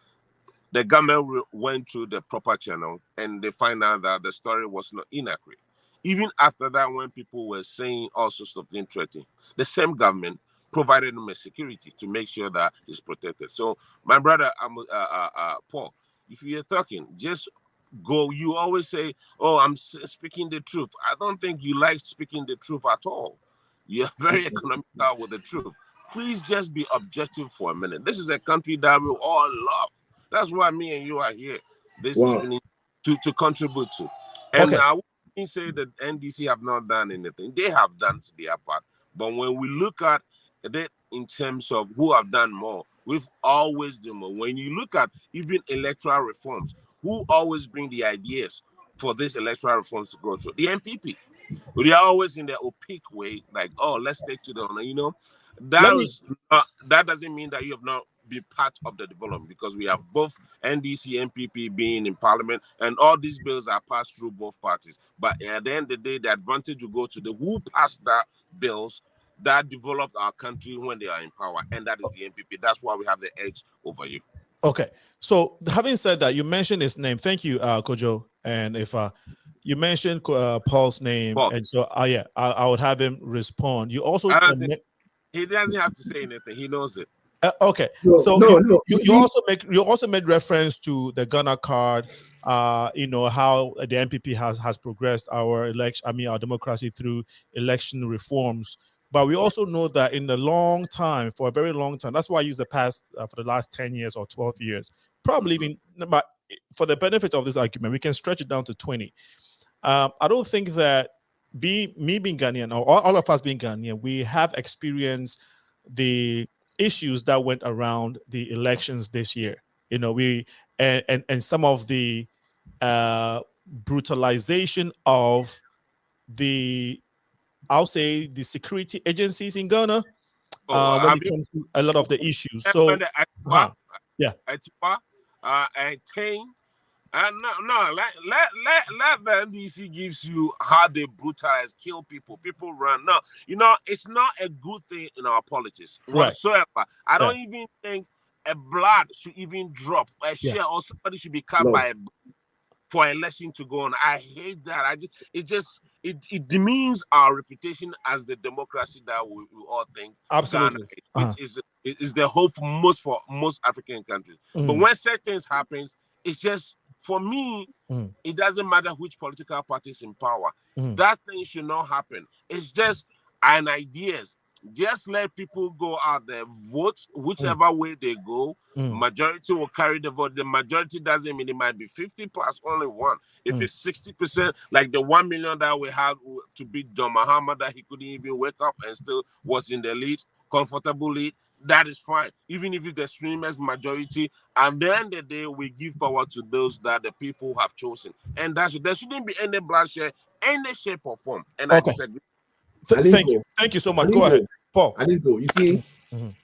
The government went through the proper channel and they find out that the story was not inaccurate. Even after that, when people were saying all sorts of things threatening, the same government provided them a security to make sure that it's protected. So, my brother, Paul, if you're talking, just go. You always say, "Oh, I'm speaking the truth." I don't think you like speaking the truth at all. You're very economical with the truth. Please just be objective for a minute. This is a country that we all love. That's why me and you are here this evening to contribute to. And I wouldn't say that NDC have not done anything. They have done their part. But when we look at it in terms of who have done more, we've always done more. When you look at even electoral reforms, who always bring the ideas for these electoral reforms to go through? The MPP. They are always in the opaque way, like, oh, let's take to the honor. You know, that doesn't mean that you have not been part of the development, because we have both NDC and MPP being in parliament, and all these bills are passed through both parties. But at the end of the day, the advantage will go to the who passed that bills that developed our country when they are in power, and that is the MPP. That's why we have the edge over you. Okay. So having said that, you mentioned his name. Thank you, Kojo. And if you mentioned Paul's name, Paul. And so I would have him respond. You also he doesn't have to say anything. He knows it. Okay. So you also made reference to the Ghana card. You know how the MPP has progressed our our democracy through election reforms. But we also know that in the long time, for a very long time, that's why I use the past for the last 10 years or 12 years, probably even, but for the benefit of this argument, we can stretch it down to 20. I don't think that me being Ghanaian, or all of us being Ghanaian, we have experienced the issues that went around the elections this year. You know, and some of the brutalization of I'll say the security agencies in Ghana when it comes to a lot of the issues. So, let the NDC gives you how they brutalize, kill people. People run. No, you know, it's not a good thing in our politics whatsoever. I don't even think a blood should even drop. A share or somebody should be cut by for an election to go on. I hate that. It demeans our reputation as the democracy that we all think. Absolutely. Ghana, which is the hope for most African countries. But when certain things happens, it's just, for me, it doesn't matter which political party is in power. That thing should not happen. It's just an ideas. Just let people go out there, vote whichever way they go. Majority will carry the vote. The majority doesn't mean it might be 50 plus only one. If it's 60%, like the 1 million that we had to beat John Mahama, that he couldn't even wake up and still was in the lead, comfortable lead, that is fine. Even if it's the streamers majority, and then at the end of the day, we give power to those that the people have chosen. And there shouldn't be any bloodshed, any shape or form. And I disagree. Thank you so much. Go ahead, Paul. You see,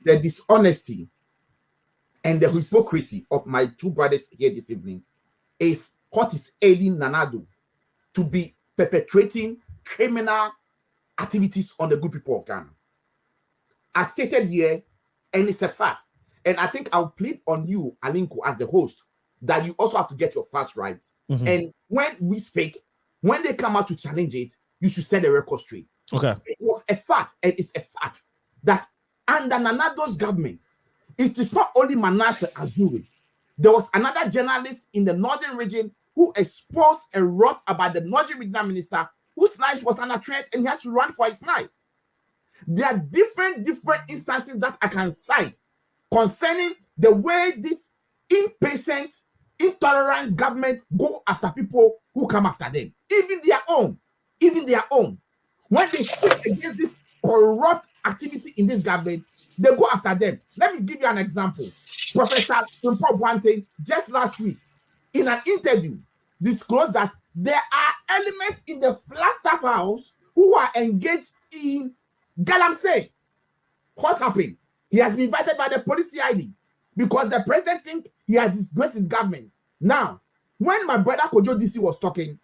the dishonesty and the hypocrisy of my two brothers here this evening is what is ailing Nanado to be perpetrating criminal activities on the good people of Ghana. I stated here, and it's a fact. And I think I'll plead on you, Alinko, as the host, that you also have to get your facts right. And when we speak, when they come out to challenge it, you should set the record straight. Okay. It was a fact, and it's a fact that under Nanado's government, it is not only Manasseh Azuri. There was another journalist in the northern region who exposed and wrote about the northern regional minister whose life was under threat and he has to run for his life. There are different instances that I can cite concerning the way this impatient, intolerant government go after people who come after them, even their own. When they speak against this corrupt activity in this government, they go after them. Let me give you an example. Professor Impo Boante just last week in an interview disclosed that there are elements in the Flagstaff House who are engaged in galamsey. What happened? He has been invited by the police CID because the president thinks he has disgraced his government. Now, when my brother Kojo DC was talking,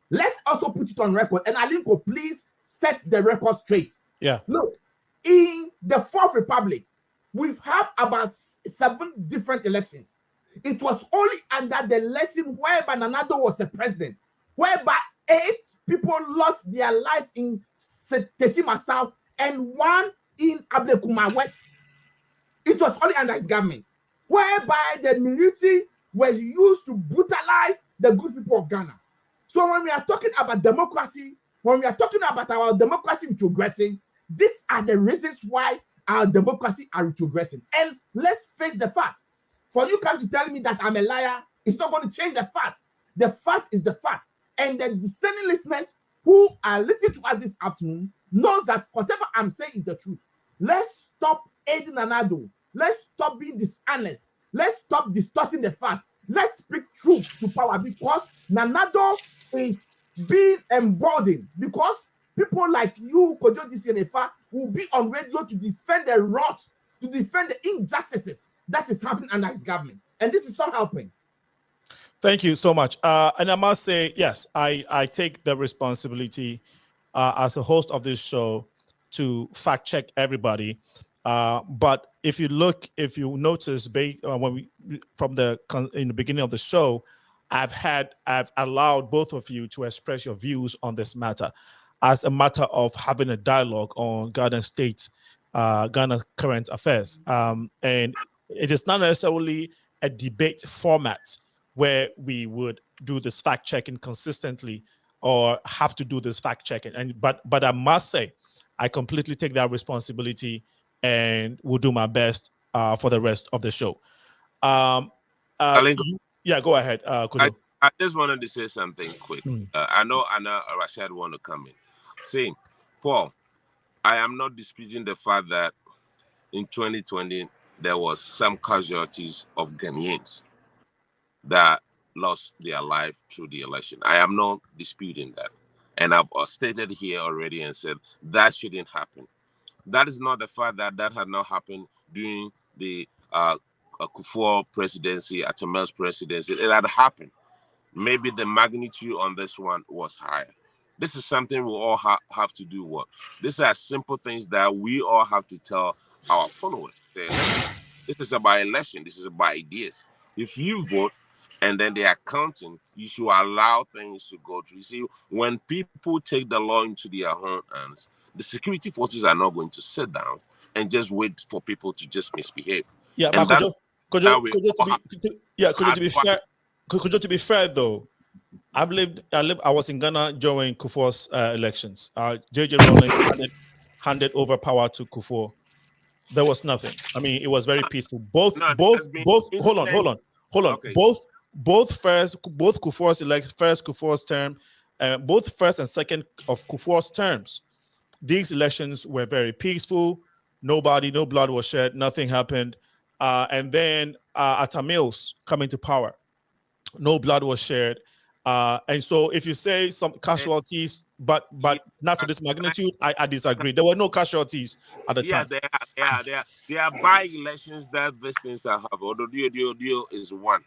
let's also put it on record. And Alinko, please set the record straight. Yeah. Look, in the Fourth Republic, we've had about 7 different elections. It was only under the election whereby Nanado was the president, whereby 8 people lost their life in Techima South and 1 in Ablekuma West. It was only under his government, whereby the military was used to brutalize the good people of Ghana. So when we are talking about democracy, when we are talking about our democracy retrogressing, these are the reasons why our democracy are retrogressing. And let's face the fact. For you come to tell me that I'm a liar, it's not going to change the fact. The fact is the fact. And the discerning listeners who are listening to us this afternoon knows that whatever I'm saying is the truth. Let's stop aiding Nanado. Let's stop being dishonest. Let's stop distorting the fact. Let's speak truth to power, because Nanado is being emboldened, because people like you, Kojo DC and EFFAH, will be on radio to defend the rot, to defend the injustices that is happening under his government. And this is not helping. Thank you so much. And I must say, yes, I take the responsibility as a host of this show to fact check everybody. But if you notice, in the beginning of the show, I've allowed both of you to express your views on this matter as a matter of having a dialogue on Ghana current affairs. And it is not necessarily a debate format where we would do this fact checking consistently or have to do this fact checking. But I must say, I completely take that responsibility and will do my best for the rest of the show. Yeah, go ahead, Kudu. I just wanted to say something quick. I know Rashid want to come in. See, Paul, I am not disputing the fact that in 2020 there was some casualties of Ghanaians that lost their life through the election. I am not disputing that. And I've stated here already and said that shouldn't happen. That is not the fact that had not happened during the Kufuor presidency, Atamel's presidency. It had happened. Maybe the magnitude on this one was higher. This is something we all have to do. These are simple things that we all have to tell our followers. This is about election. This is about ideas. If you vote and then they are counting, you should allow things to go through. You see, when people take the law into their own hands, the security forces are not going to sit down and just wait for people to just misbehave. Yeah, and but to be fair though, I was in Ghana during Kufuor's elections. JJ Rowling handed over power to Kufuor. There was nothing. I mean, it was very peaceful. Both. Hold on. Okay. Both Kufuor's term, both first and second of Kufuor's terms, these elections were very peaceful. No blood was shed. Nothing happened. And then Atamil's coming to power, no blood was shed. And so if you say some casualties, but not to this magnitude, I disagree. There were no casualties at the time. There are by-elections that these things have. Although deal is one.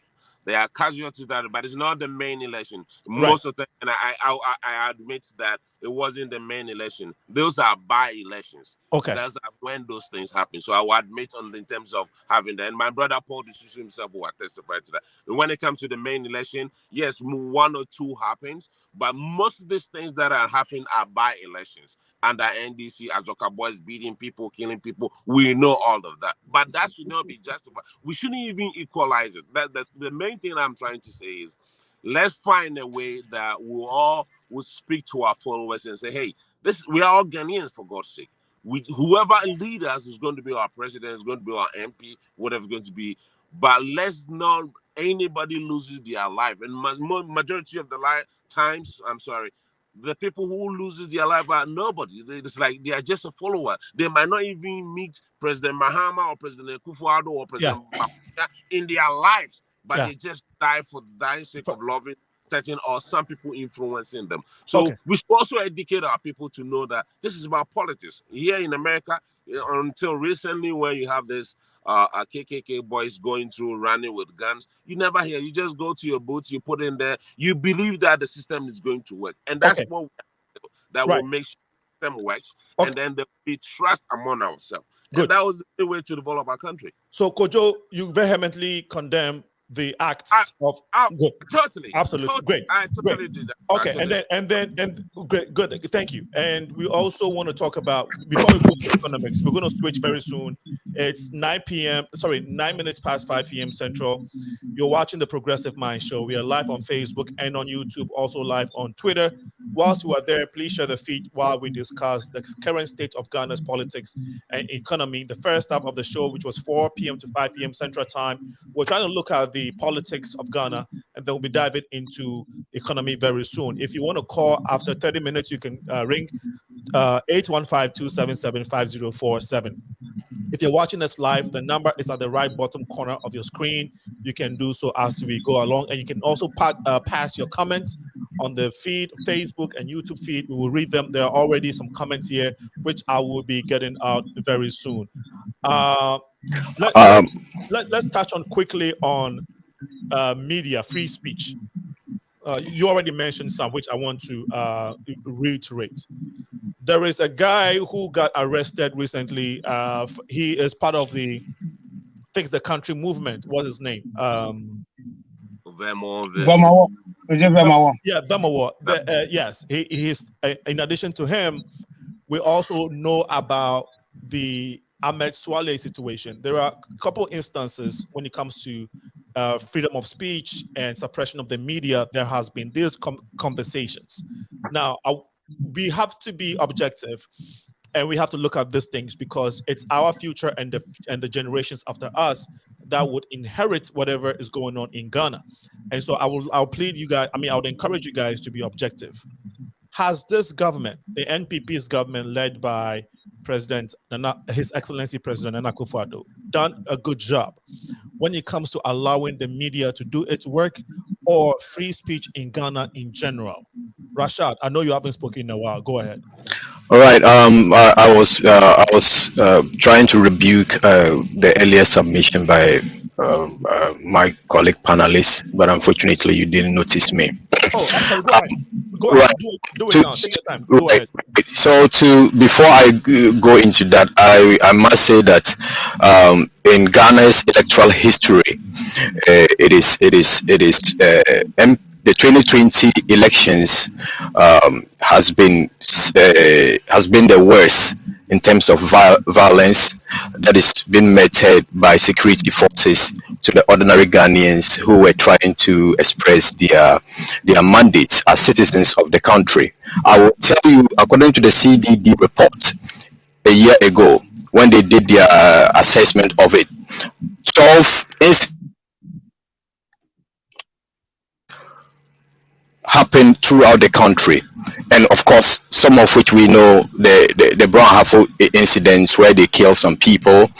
There are casualties that, but it's not the main election. Most of the time, and I admit that it wasn't the main election. Those are by-elections. Okay. That's when those things happen. So I will admit in terms of having that. And my brother Paul DE-SOSOO himself will testify to that. And when it comes to the main election, yes, 1 or 2 happens, but most of these things that are happening are by-elections. Under NDC, Azoka boys beating people, killing people, we know all of that. But that should not be justified. We shouldn't even equalize it. That's the main thing I'm trying to say is, let's find a way that we would speak to our followers and say, hey, we are all Ghanaians, for God's sake. Whoever leads us is going to be our president, is going to be our MP, whatever it's going to be. But let's not anybody loses their life. And majority of the times, I'm sorry, the people who loses their life are nobody. It's like they are just a follower. They might not even meet President Mahama or President Kufuor or President Babangida in their lives, but they just die for the dying sake of loving certain or some people influencing them. So we should also educate our people to know that this is about politics. Here in America, until recently, where you have this KKK boys going through running with guns, you never hear. You just go to your booth, you put in there, you believe that the system is going to work, and that's what that will make sure the system works, and then there will be trust among ourselves. And that was the way to develop our country. So, Kojo, you vehemently condemn the acts of totally, absolutely great. I totally do that. Okay, totally. and then great, good, thank you. And we also want to talk about, before we go to economics, we're going to switch very soon. It's 9 minutes past 5 p.m. Central. You're watching the Progressive Mind Show. We are live on Facebook and on YouTube, also live on Twitter. Whilst you are there, please share the feed while we discuss the current state of Ghana's politics and economy. The first half of the show, which was 4 p.m. to 5 p.m. Central Time, we're trying to look at the politics of Ghana, and then we'll be diving into economy very soon. If you want to call after 30 minutes, you can ring 815-277-5047. If you're watching us live, the number is at the right bottom corner of your screen. You can do so as we go along, and you can also pass your comments on the feed, Facebook and YouTube feed. We will read them. There are already some comments here, which I will be getting out very soon. Let's touch on quickly on media, free speech. You already mentioned some, which I want to reiterate. There is a guy who got arrested recently. He is part of the Fix the Country movement. What's his name? Vemawa. Is it Vemawa? Yeah, Vemawa. Yes, he's. In addition to him, we also know about the Ahmed Swale situation. There are a couple instances when it comes to freedom of speech and suppression of the media. There has been these conversations. Now, we have to be objective, and we have to look at these things because it's our future and the generations after us that would inherit whatever is going on in Ghana. And so I'll plead you guys. I would encourage you guys to be objective. Has this government, the NPP's government led by His Excellency President Nana Akufo-Addo, done a good job when it comes to allowing the media to do its work or free speech in Ghana in general? Rashad, I know you haven't spoken in a while. Go ahead. All right. I was trying to rebuke the earlier submission by my colleague panelists, but unfortunately, you didn't notice me. Oh, I'm sorry. Go ahead. Go ahead. Do it now. Take your time. Go ahead. So, before I go into that, I must say that in Ghana's electoral history, the 2020 elections has been the worst in terms of violence that is being meted by security forces to the ordinary Ghanaians who were trying to express their mandates as citizens of the country. I will tell you, according to the CDD report a year ago, when they did their assessment of it, 12 incidents happened throughout the country, and of course some of which we know, the Brown Hafo incidents where they killed some people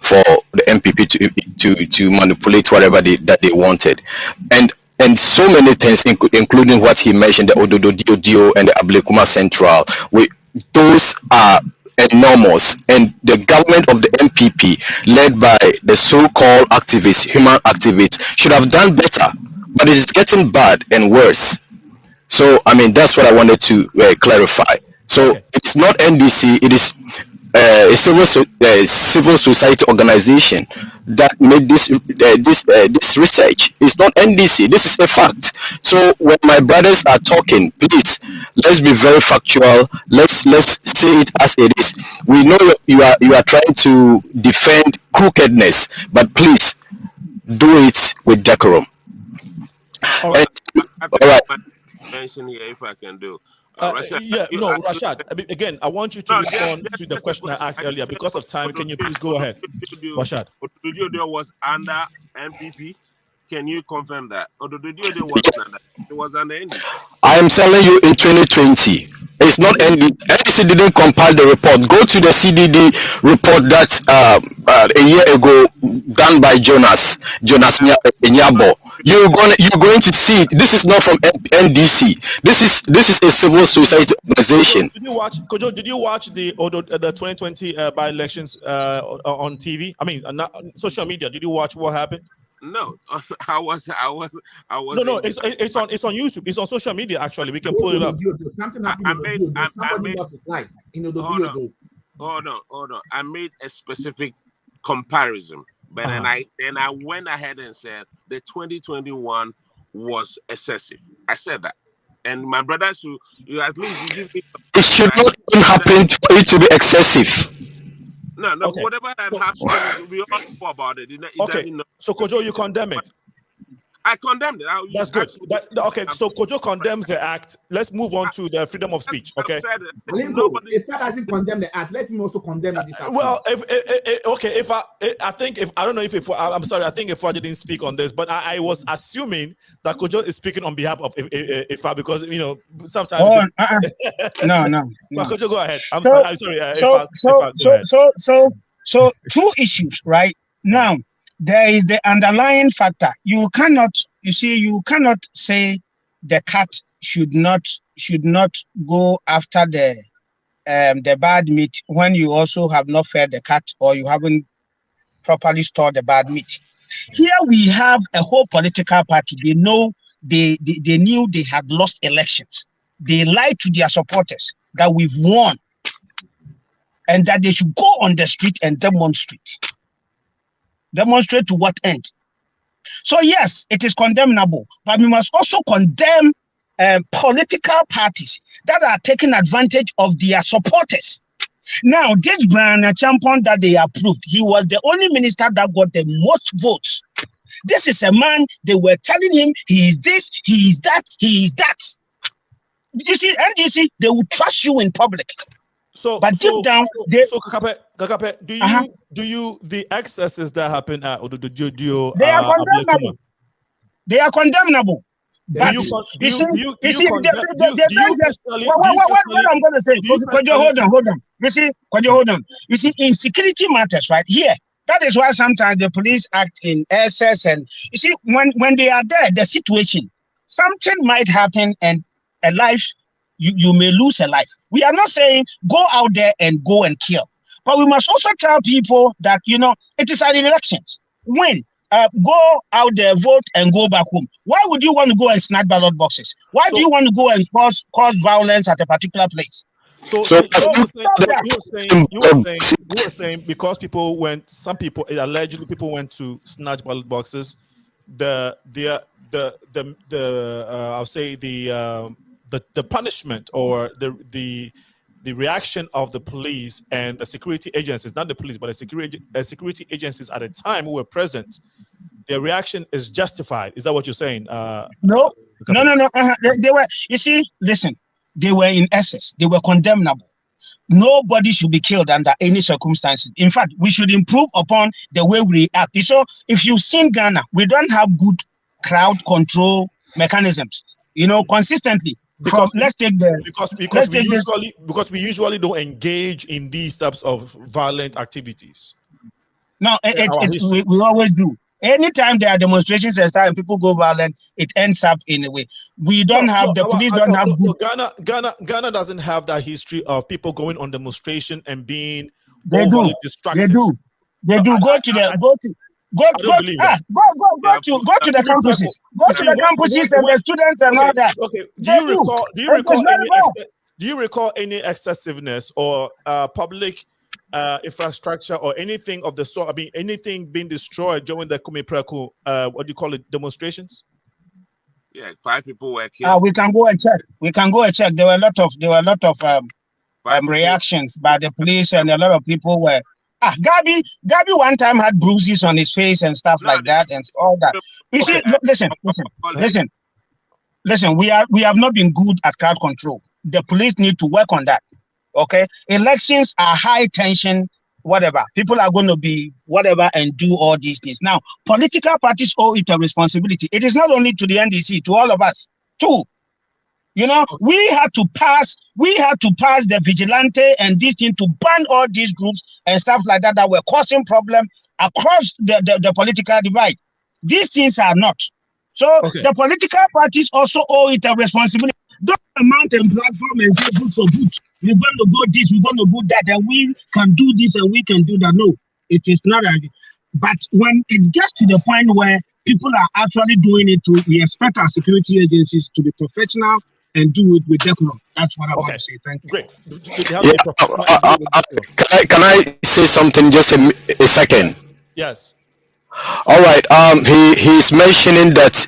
for the MPP to manipulate whatever that they wanted, and so many things, including what he mentioned, the Ododo Dio and the Ablekuma Central. Those are enormous, and the government of the MPP, led by the so-called activists, human activists, should have done better. But it is getting bad and worse. So, that's what I wanted to clarify. So, it's not NDC, it is a civil society organization that made this research. It's not NDC, this is a fact. So, when my brothers are talking, please, let's be very factual. Let's say it as it is. We know you are trying to defend crookedness, but please, do it with decorum. All right. mention here if I can do. Rashid, Rashad. Again, I want you to respond to the question I asked earlier. Because of time, can you please go ahead, Rashad? Odududu was under MPP. Can you confirm that? Odududu was under NDC. I am telling you, in 2020, it's not NDC. NDC didn't compile the report. Go to the CDD report that a year ago done by Jonas Nyabo. You're going to see it. This is not from NDC. This is a civil society organization. Did you watch, Kojo? Did you watch the 2020 by-elections on TV? I mean, social media. Did you watch what happened? No, I was. No, it's on YouTube. It's on social media. Actually, we can pull it up. Something happened. Somebody lost his life. Hold on. I made a specific comparison, but then I went ahead and said the 2021 was excessive. I said that, and my brothers, you at least give me. It should not happen for it to be excessive. No, okay. Whatever that happened, we all know about it. So Kojo, you condemn it? I condemned it. That's good. Okay, so Kojo condemns the act. Let's move on to the freedom of speech. Okay. If that doesn't condemn the act, let him also condemn this act. Well, I think if I didn't speak on this, but I was assuming that Kojo is speaking on behalf of EFFAH because sometimes. No. But Kojo, go ahead. I'm sorry. So two issues, right? Now, there is the underlying factor. You cannot say the cat should not go after the bad meat when you also have not fed the cat or you haven't properly stored the bad meat. Here we have a whole political party. They know they knew they had lost elections. They lied to their supporters that we've won and that they should go on the street and demonstrate. Demonstrate to what end? So yes, it is condemnable, but we must also condemn political parties that are taking advantage of their supporters. Now, this Brian Champon that they approved, he was the only minister that got the most votes. This is a man, they were telling him he is this, he is that, he is that. You see, NDC, they will trust you in public. But deep down, Kakape, do you the excesses that happen at Odududu? They are condemnable. They are condemnable. What I'm going to say, hold on. Hold on. You see, in security matters, right here, that is why sometimes the police act in excess, and you see, when they are there, the situation, something might happen, and a life. You may lose a life. We are not saying go out there and go and kill, but we must also tell people that it is an elections. Win, go out there, vote, and go back home. Why would you want to go and snatch ballot boxes? Why do you want to go and cause violence at a particular place? You were saying because allegedly people went to snatch ballot boxes. I'll say the punishment or the reaction of the police and the security agencies, not the police, but the security agencies at the time who were present, their reaction is justified. Is that what you're saying? No. They were. You see, listen. They were in excess. They were condemnable. Nobody should be killed under any circumstances. In fact, we should improve upon the way we act. So, if you've seen Ghana, we don't have good crowd control mechanisms. Consistently. Because we usually don't engage in these types of violent activities. No, we always do. Anytime there are demonstrations and people go violent, it ends up in a way. We don't have the police don't have good. Ghana doesn't have that history of people going on demonstration and being distracted. They do. Go to the campuses. Go to the campuses and the students and all that. Okay. Do you recall any excessiveness or public infrastructure or anything of the sort? I mean, anything being destroyed during the Kumi Preku, what do you call it, demonstrations? Yeah, 5 people were killed. We can go and check. There were a lot of reactions by the police, and a lot of people were. Gabi one time had bruises on his face and stuff like that and all that. You see, listen. listen, we have not been good at crowd control. The police need to work on that. Okay, elections are high tension, whatever. People are going to be whatever and do all these things. Now, political parties owe it a responsibility. It is not only to the NDC, to all of us too. You know, we had to pass the vigilante and this thing to ban all these groups and stuff like that that were causing problem across the political divide. These things are not. So the political parties also owe it a responsibility. Don't amount and platform and say good for good. We're going to go this, we're going to go that, and we can do this and we can do that. No, it is not. But when it gets to the point where people are actually doing it, we expect our security agencies to be professional and do it with decorum. That's what I want to say. Thank you. Great. Can I say something? Just a second. Yes. All right. He's mentioning that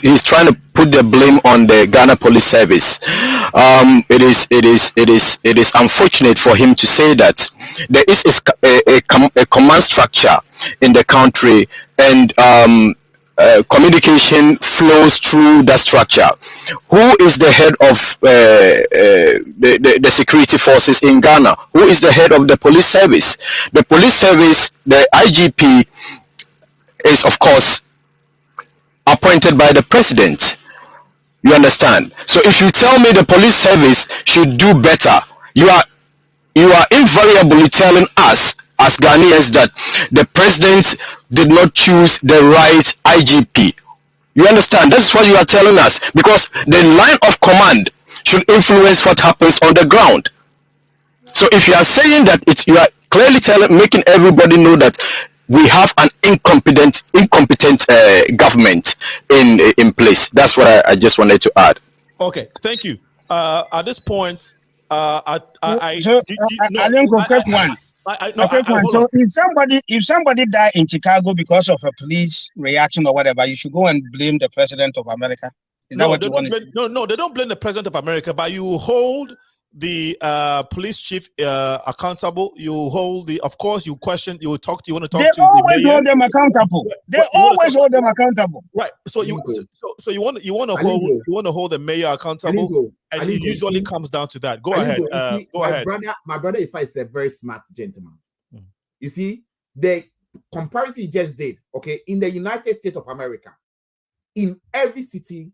he's trying to put the blame on the Ghana Police Service. It is unfortunate for him to say that. There is a command structure in the country, and communication flows through that structure. Who is the head of the security forces in Ghana? Who is the head of the police service? The police service, the IGP, is of course appointed by the president. You understand? So if you tell me the police service should do better, you are invariably telling us as Ghanaians that the president did not choose the right IGP. You understand? That's what you are telling us, because the line of command should influence what happens on the ground. So if you are saying that you are clearly making everybody know that we have an incompetent government in place. That's what I just wanted to add. Okay, thank you. At this point, So if somebody die in Chicago because of a police reaction or whatever, you should go and blame the president of America. Is that what you want to say? No, they don't blame the president of America, but you hold the police chief accountable. You hold of course, you question, you will talk to, you want to talk to. They always hold them accountable. They always hold them accountable. Right. So you want to hold the mayor accountable, and it usually comes down to that. Go ahead. Go ahead. My brother Effa is a very smart gentleman. You see, the comparison he just did, okay, in the United States of America, in every city,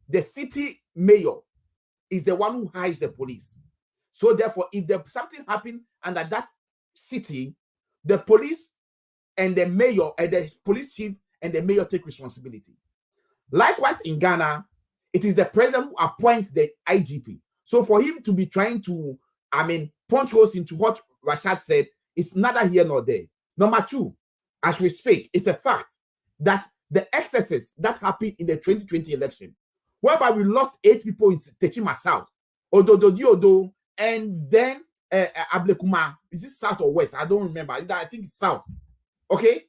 the city mayor is the one who hires the police. So therefore, if something happened under that city, the police and the mayor and the police chief and the mayor take responsibility. Likewise, in Ghana, it is the president who appoints the IGP. So for him to be trying to, punch holes into what Rashad said, it's neither here nor there. Number two, as we speak, it's a fact that the excesses that happened in the 2020 election, whereby we lost 8 people in Techima South, Odo, and then Ablekuma. Is it South or West? I don't remember. I think it's South. Okay?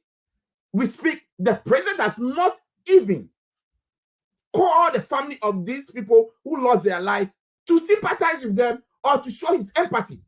We speak, the president has not even called the family of these people who lost their life to sympathize with them or to show his empathy.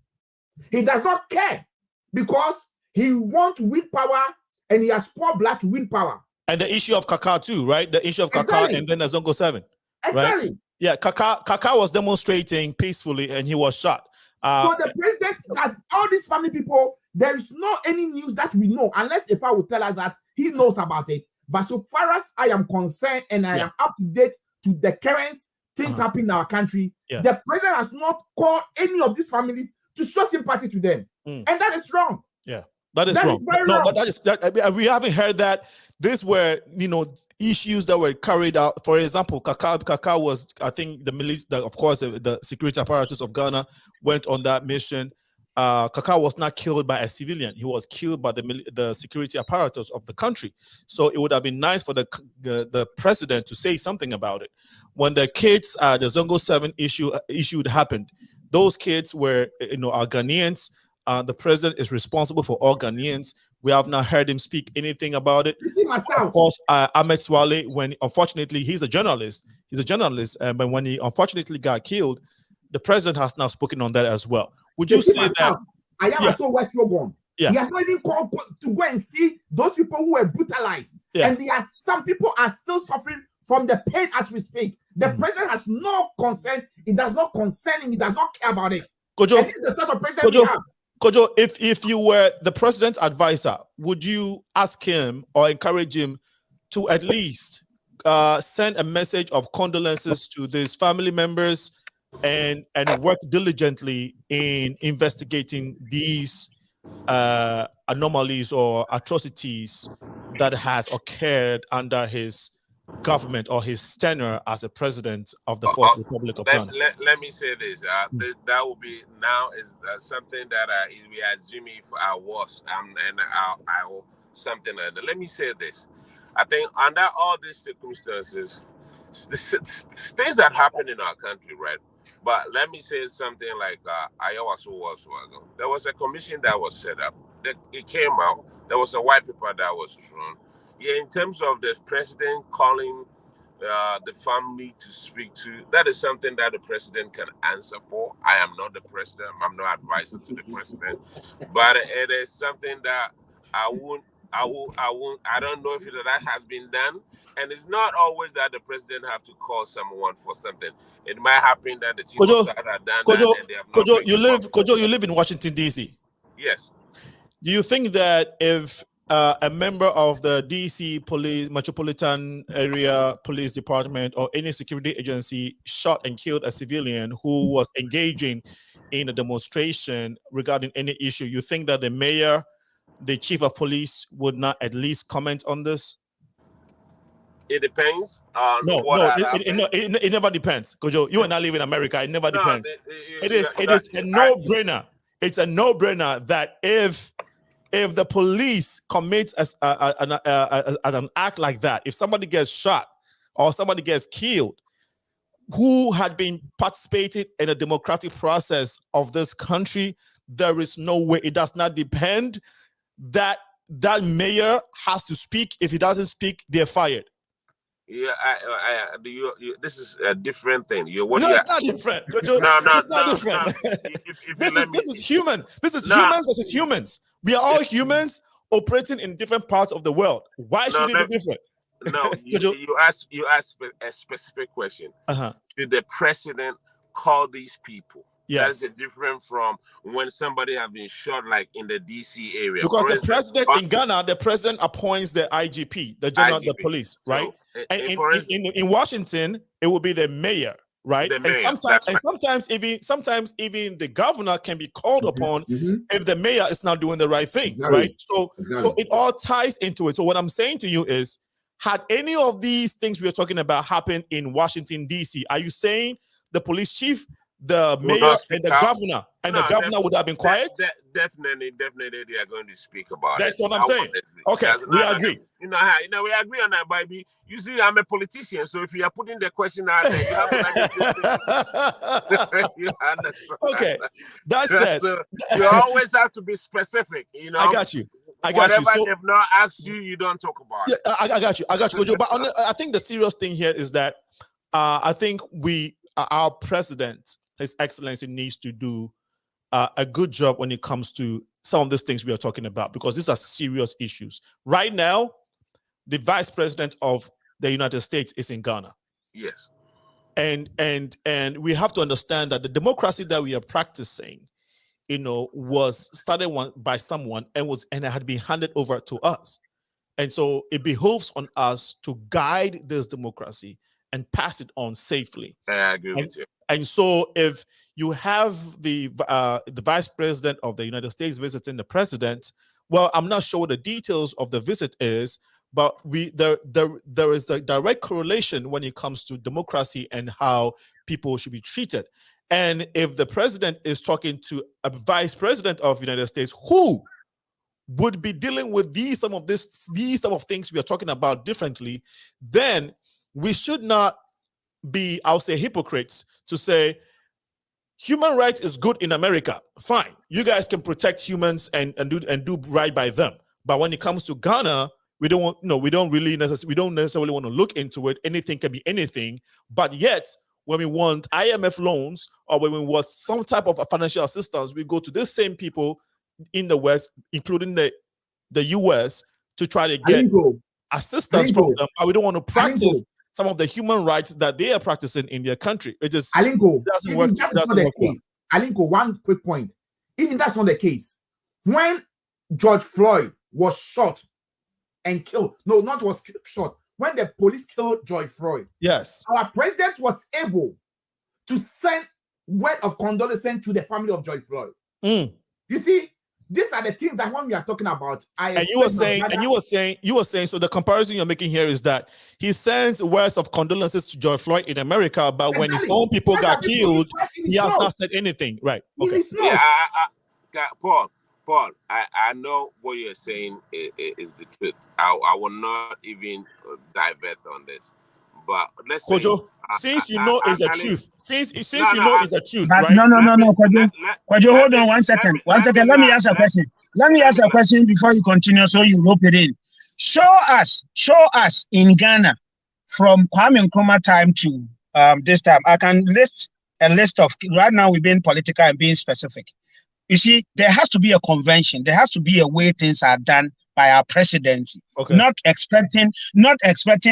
He does not care because he wants to win power and he has poor blood to win power. And the issue of Kaka too, right? The issue of Kaka and then the Zongo 7. Exactly. Right? Yeah, Kaka was demonstrating peacefully and he was shot. So the president has all these family people. There is no any news that we know, unless Effa will tell us that he knows about it. But so far as I am concerned and I am up to date to the current things happening in our country, the president has not called any of these families to show sympathy to them. And that is wrong. Yeah, that is wrong. Wrong. But that is we haven't heard that. These were, issues that were carried out. For example, Kaka was, I think, the military, of course, the security apparatus of Ghana went on that mission. Kaka was not killed by a civilian. He was killed by the security apparatus of the country. So it would have been nice for the president to say something about it. When the kids, the Zongo 7 issue happened, those kids were, are Ghanaians. The president is responsible for all Ghanaians. We have not heard him speak anything about it. Of course, Ahmed Swale, when unfortunately he's a journalist, but when he unfortunately got killed, the president has now spoken on that as well. Would you say that? I am also West Rogon. Yeah. He has not even called to go and see those people who were brutalized. Yeah. And some people are still suffering from the pain as we speak. The president has no concern. It does not concern him. He does not care about it. Kojo, and this is the sort of president we have. Kojo, if you were the president's advisor, would you ask him or encourage him to at least send a message of condolences to these family members and work diligently in investigating these anomalies or atrocities that has occurred under his government or his tenure as a president of the Fourth Republic of Ghana? Let me say this. That will be now is something that we are assuming for our worst and our something like that. Let me say this. I think under all these circumstances, things that happen in our country, right? But let me say something like AMEYAW. There was a commission that was set up. It came out. There was a white paper that was drawn. Yeah, in terms of the president calling the family to speak to, that is something that the president can answer for. I am not the president. I'm not advisor to the president, but it is something that I don't know if that has been done. And it's not always that the president have to call someone for something. It might happen that the chief of staff have done that and they have not. Kojo, you live in Washington, D.C. Yes. Do you think that if a member of the DC Police Metropolitan Area Police Department or any security agency shot and killed a civilian who was engaging in a demonstration regarding any issue, you think that the mayor, the chief of police would not at least comment on this? It depends. It never depends. Kojo, you and I live in America. It never depends. It is a no-brainer. It's a no-brainer that if the police commits an act like that, if somebody gets shot or somebody gets killed, who had been participating in a democratic process of this country, there is no way. It does not depend that mayor has to speak. If he doesn't speak, they're fired. Yeah, this is a different thing. It's not different. It's not different. This is human. This is humans versus humans. We are all humans operating in different parts of the world. Why should it be different? No, you ask a specific question. Did the president call these people? Yes. That is different from when somebody has been shot, like in the DC area. Because the president in Ghana, the president appoints the IGP, the general of the police, right? And in Washington, it will be the mayor, right? The mayor, sometimes even the governor can be called upon if the mayor is not doing the right thing, right? So it all ties into it. So what I'm saying to you is, had any of these things we are talking about happened in Washington, D.C., are you saying the police chief, the mayor, and the governor would have been quiet? Definitely, they are going to speak about That's it. what I'm saying. Okay, we agree. We agree on that, baby. You see, I'm a politician, so if you are putting the question out there, you have to you understand. Okay, that's it. So you always have to be specific. I got you. Whatever they've not asked you, you don't talk about it. I got you, Kojo. But I think the serious thing here is that I think our president, His Excellency, needs to do a good job when it comes to some of these things we are talking about, because these are serious issues. Right now, the vice president of the United States is in Ghana. Yes. And we have to understand that the democracy that we are practicing, was started by someone and it had been handed over to us. And so it behoves on us to guide this democracy and pass it on safely. I agree with you. And so if you have the vice president of the United States visiting the president, well, I'm not sure what the details of the visit is, but there is a direct correlation when it comes to democracy and how people should be treated. And if the president is talking to a vice president of the United States who would be dealing with these type of things we are talking about differently, then we should not be, I'll say, hypocrites to say human rights is good in America. Fine, you guys can protect humans and do right by them. But when it comes to Ghana, we don't necessarily want to look into it. Anything can be anything. But yet, when we want IMF loans or when we want some type of financial assistance, we go to the same people in the West, including the US, to try to get assistance from them. But we don't want to practice some of the human rights that they are practicing in their country. It just Alinko, doesn't work. That's not the case. Alinko, one quick point. Even that's not the case. When George Floyd was shot and killed, no, not was shot, when the police killed George Floyd, yes, our president was able to send word of condolence to the family of George Floyd. You see, these are the things that when we are talking about, you were saying, so the comparison you're making here is that he sends words of condolences to George Floyd in America, but when his own people got killed, he has not said anything. Right. Okay. Yeah, Paul, I know what you're saying is the truth. I will not even divert on this. But let's Kojo, since you know it's the truth, since you know it's the truth, right? No, Kojo, hold on 1 second. 1 second. Let me ask a question. Let me ask a question before you continue, so you rope it in. Show us in Ghana from Kwame Nkrumah time to this time. I can list a list of, right now we're being political and being specific. You see, there has to be a convention. There has to be a way things are done by our presidency. Okay. Not expecting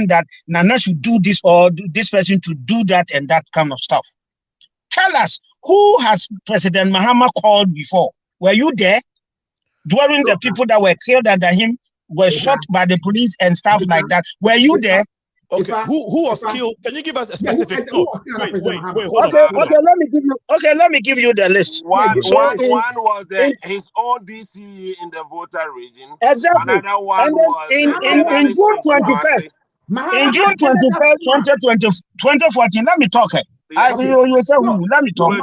that Nana should do this or this person to do that and that kind of stuff. Tell us, who has President Mahama called before? Were you there during the people that were killed under him were shot by the police and stuff like that? Were you there? Okay, who was killed? Can you give us a specific? Wait, let me give you the list. One was his own DCE in the voter region. Exactly. Another one was in June 21st. In June 21st, 2014. Let me talk. You say who? Let me talk.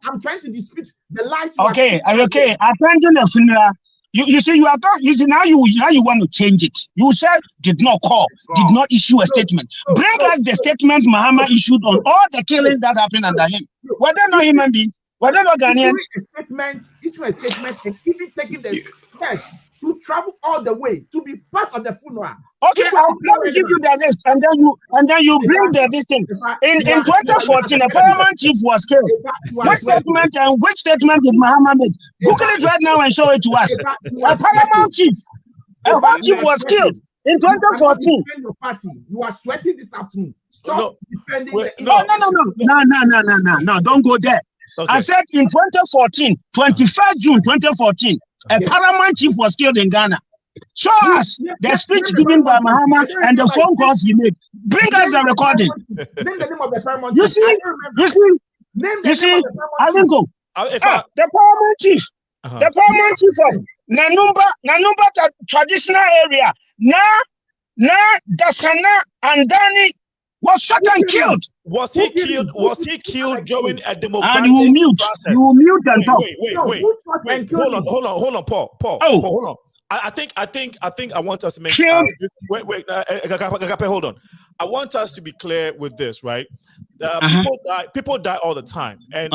I'm trying to dispute the lies. Okay. Attending the funeral. You see, now you want to change it. You said did not call, did not issue a statement. Bring us the statement Mahama issued on all the killings that happened under him. Were they not human beings? Were they not Ghanaians? Issue a statement, and even taking the steps to travel all the way to be part of the funeral. Okay, let me give you the list, and then you bring this thing. In 2014, a paramount chief was killed. Which statement did Mahama make? Google it right now and show it to us. A paramount chief was killed in 2014. You are sweating this afternoon. Stop defending the No, don't go there. Okay. I said in 2014, 21st June 2014, a paramount chief was killed in Ghana. Show us the speech given by Mahama and the phone calls he made. Bring us the recording. Name the name of the paramount chief. You see, Alinko, the paramount chief. The paramount chief of Nanumba traditional area. Na Dasana and Dani was shot and killed. Was he killed during a democratic process? You will mute and talk. Wait. Hold on, Paul, hold on. I think I want us to make Agape, hold on. I want us to be clear with this, right? People die all the time, and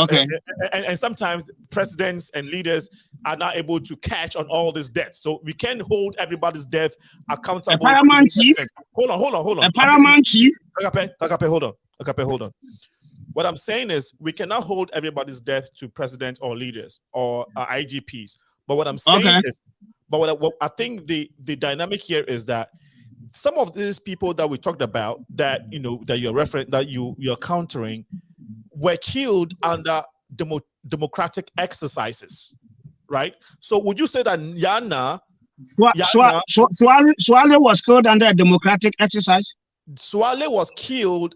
sometimes presidents and leaders are not able to catch on all this death. So we can't hold everybody's death accountable. A paramount chief. Hold on. A paramount chief. Agape, hold on. What I'm saying is we cannot hold everybody's death to presidents or leaders or IGPs. But what I'm saying is, what I think the dynamic here is that some of these people that we talked about that that you're referring, that you're countering, were killed under democratic exercises, right? So would you say that Swale was killed under a democratic exercise? Swale was killed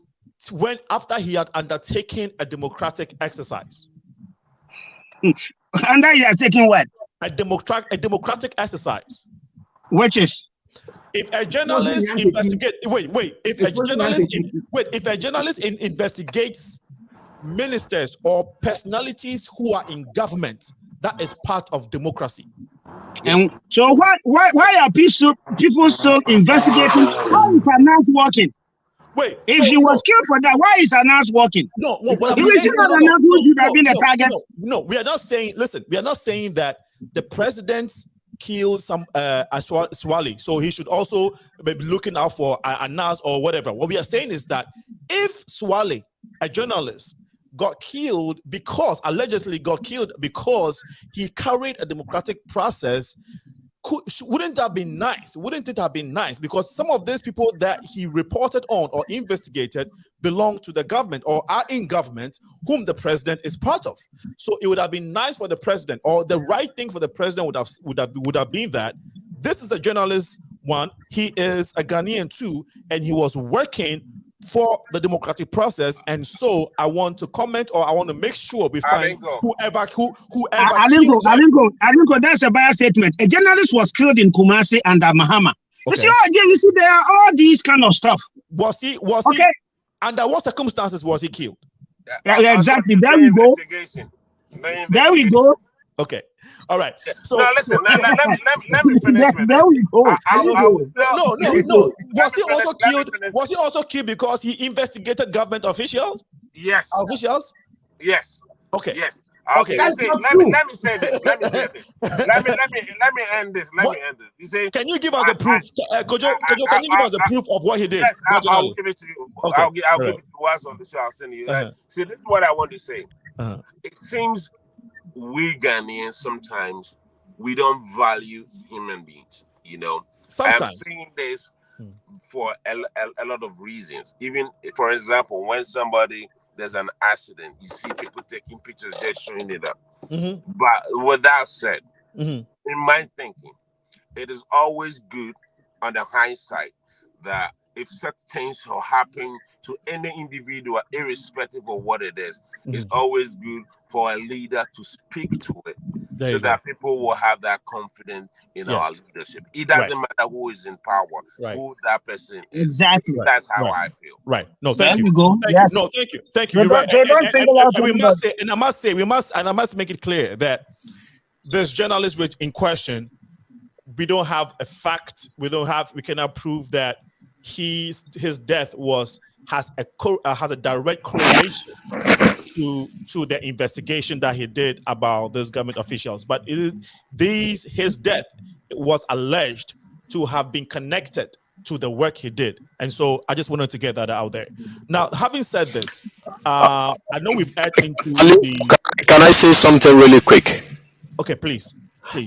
after he had undertaken a democratic exercise. And then he has taken what? A democratic exercise. Which is? If a journalist if a journalist investigates ministers or personalities who are in government, that is part of democracy. And so why are people still investigating? How is Anas working? Wait, if he was killed for that, why is Anas working? No, should have been a target. No, we are not saying. Listen, we are not saying that the president killed some Swale, so he should also be looking out for Anas or whatever. What we are saying is that if Swale, a journalist, allegedly got killed because he carried a democratic process wouldn't that be nice? Wouldn't it have been nice? Because some of these people that he reported on or investigated belong to the government or are in government, whom the president is part of. So it would have been nice for the president, or the right thing for the president would have been that this is a journalist. One, he is a Ghanaian too, and he was working for the democratic process. And so I want to comment, or I want to make sure we find whoever. Alinko, that's a biased statement. A journalist was killed in Kumasi under Mahama. Okay. You see, there are all these kind of stuff. Was he? Under what circumstances was he killed? Yeah, exactly. There we go. There we go. Okay. All right. So now listen. Let me finish. There we go. No. Was he also killed? Was he also killed because he investigated government officials? Yes. Officials? Yes. Okay. Yes. Okay. Let me say this. Let me end this. You say, can you give us a proof? Kojo, can you give us a proof of what he did? Yes, I'll give it to you. Okay. I'll give it to you once on the show. I'll send you. See, this is what I want to say. It seems we Ghanaians sometimes we don't value human beings. You know, sometimes. I'm saying this for a lot of reasons. Even for example, when there's an accident, you see people taking pictures, just showing it up. But with that said, in my thinking, it is always good on the hindsight that if certain things will happen to any individual, irrespective of what it is, it's always good for a leader to speak to it so that people will have that confidence in our leadership. It doesn't matter who is in power, who that person is. Exactly. That's how I feel. Right. No, thank you. There we go. Yes. No, thank you. Thank you. I must make it clear that this journalist in question, we don't have a fact. We cannot prove that his death has a direct correlation to the investigation that he did about those government officials. But his death was alleged to have been connected to the work he did. And so I just wanted to get that out there. Now, having said this, I know we've added into Can I say something really quick? Okay, please. Your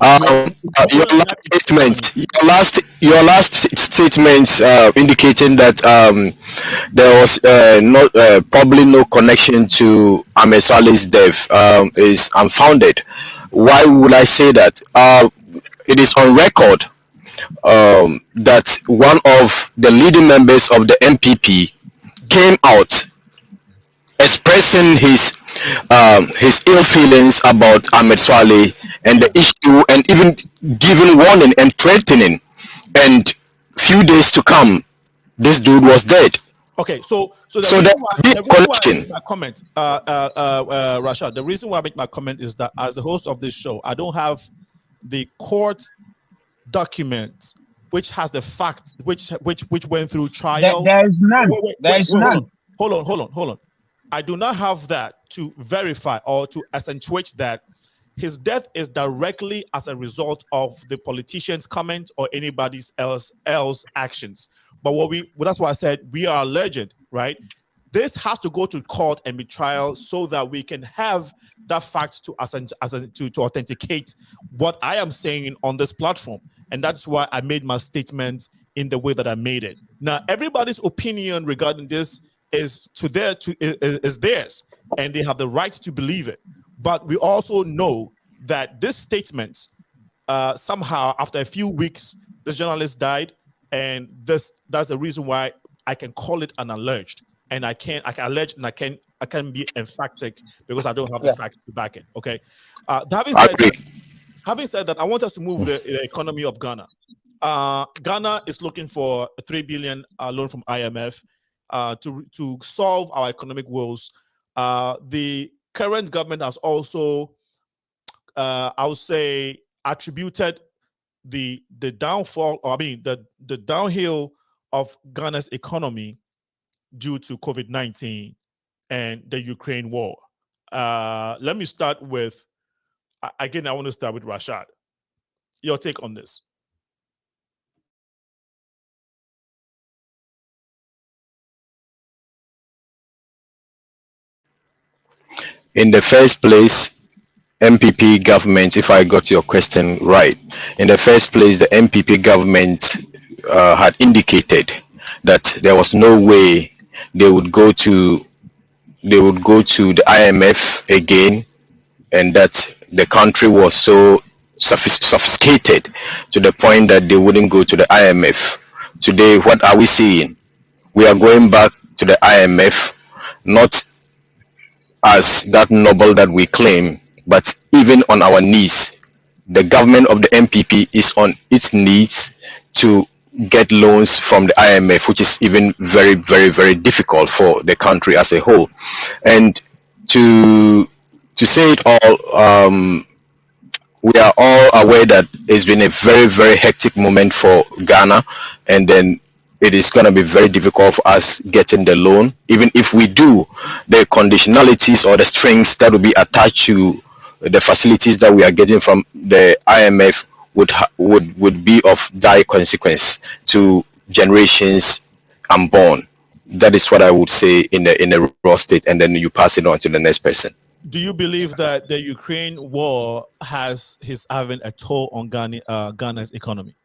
last statement indicating that there was probably no connection to Ameyswale's death is unfounded. Why would I say that? It is on record that one of the leading members of the MPP came out expressing his ill feelings about Ameyswale and the issue, and even giving warning and threatening. And few days to come, this dude was dead. Okay, so the reason why I make my comment is that as the host of this show, I don't have the court document which has the facts which went through trial. There is none. There is none. Hold on. I do not have that to verify or to accentuate that his death is directly as a result of the politician's comment or anybody else actions. But that's why I said we are alleged, right? This has to go to court and be trial so that we can have that fact to authenticate what I am saying on this platform. And that's why I made my statement in the way that I made it. Now, everybody's opinion regarding this is theirs, and they have the right to believe it. But we also know that this statement, somehow after a few weeks, this journalist died, and that's the reason why I can call it an alleged, and I can allege, and I can be emphatic because I don't have the facts to back it. Okay. Having said that, I want us to move the economy of Ghana. Ghana is looking for a $3 billion loan from IMF to solve our economic woes. The current government has also, I would say, attributed the downfall, or the downhill of Ghana's economy due to COVID-19 and the Ukraine war. Let me start with, again, I want to start with Rashid. Your take on this. In the first place, MPP government, if I got your question right, in the first place, the MPP government had indicated that there was no way they would go to the IMF again, and that the country was so sophisticated to the point that they wouldn't go to the IMF. Today, what are we seeing? We are going back to the IMF, not as that noble that we claim, but even on our knees. The government of the MPP is on its knees to get loans from the IMF, which is even very, very, very difficult for the country as a whole. And to say it all, we are all aware that it's been a very, very hectic moment for Ghana, and then it is going to be very difficult for us getting the loan. Even if we do, the conditionalities or the strings that will be attached to the facilities that we are getting from the IMF would be of dire consequence to generations unborn. That is what I would say in a raw state, and then you pass it on to the next person. Do you believe that the Ukraine war is having a toll on Ghana's economy?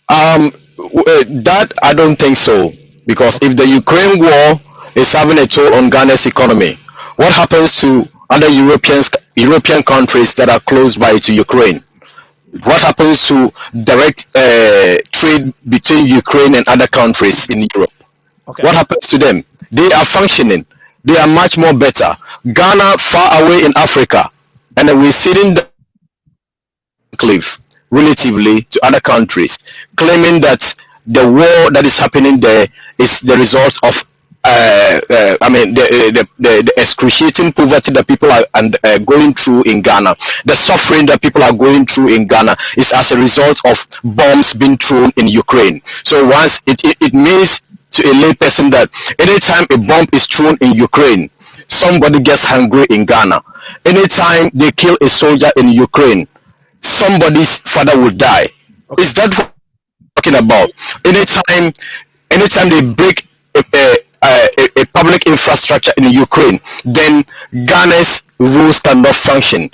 That I don't think so, because if the Ukraine war is having a toll on Ghana's economy, what happens to other European countries that are close by to Ukraine? What happens to direct trade between Ukraine and other countries in Europe? Okay. What happens to them? They are functioning. They are much more better. Ghana, far away in Africa, and then we're sitting the cliff relatively to other countries, claiming that the war that is happening there is the result of the excruciating poverty that people are going through in Ghana. The suffering that people are going through in Ghana is as a result of bombs being thrown in Ukraine. So once it means to a lay person that anytime a bomb is thrown in Ukraine, somebody gets hungry in Ghana. Anytime they kill a soldier in Ukraine, somebody's father will die. Okay. Is that what I'm talking about? Anytime they break a public infrastructure in Ukraine, then Ghana's rules cannot function.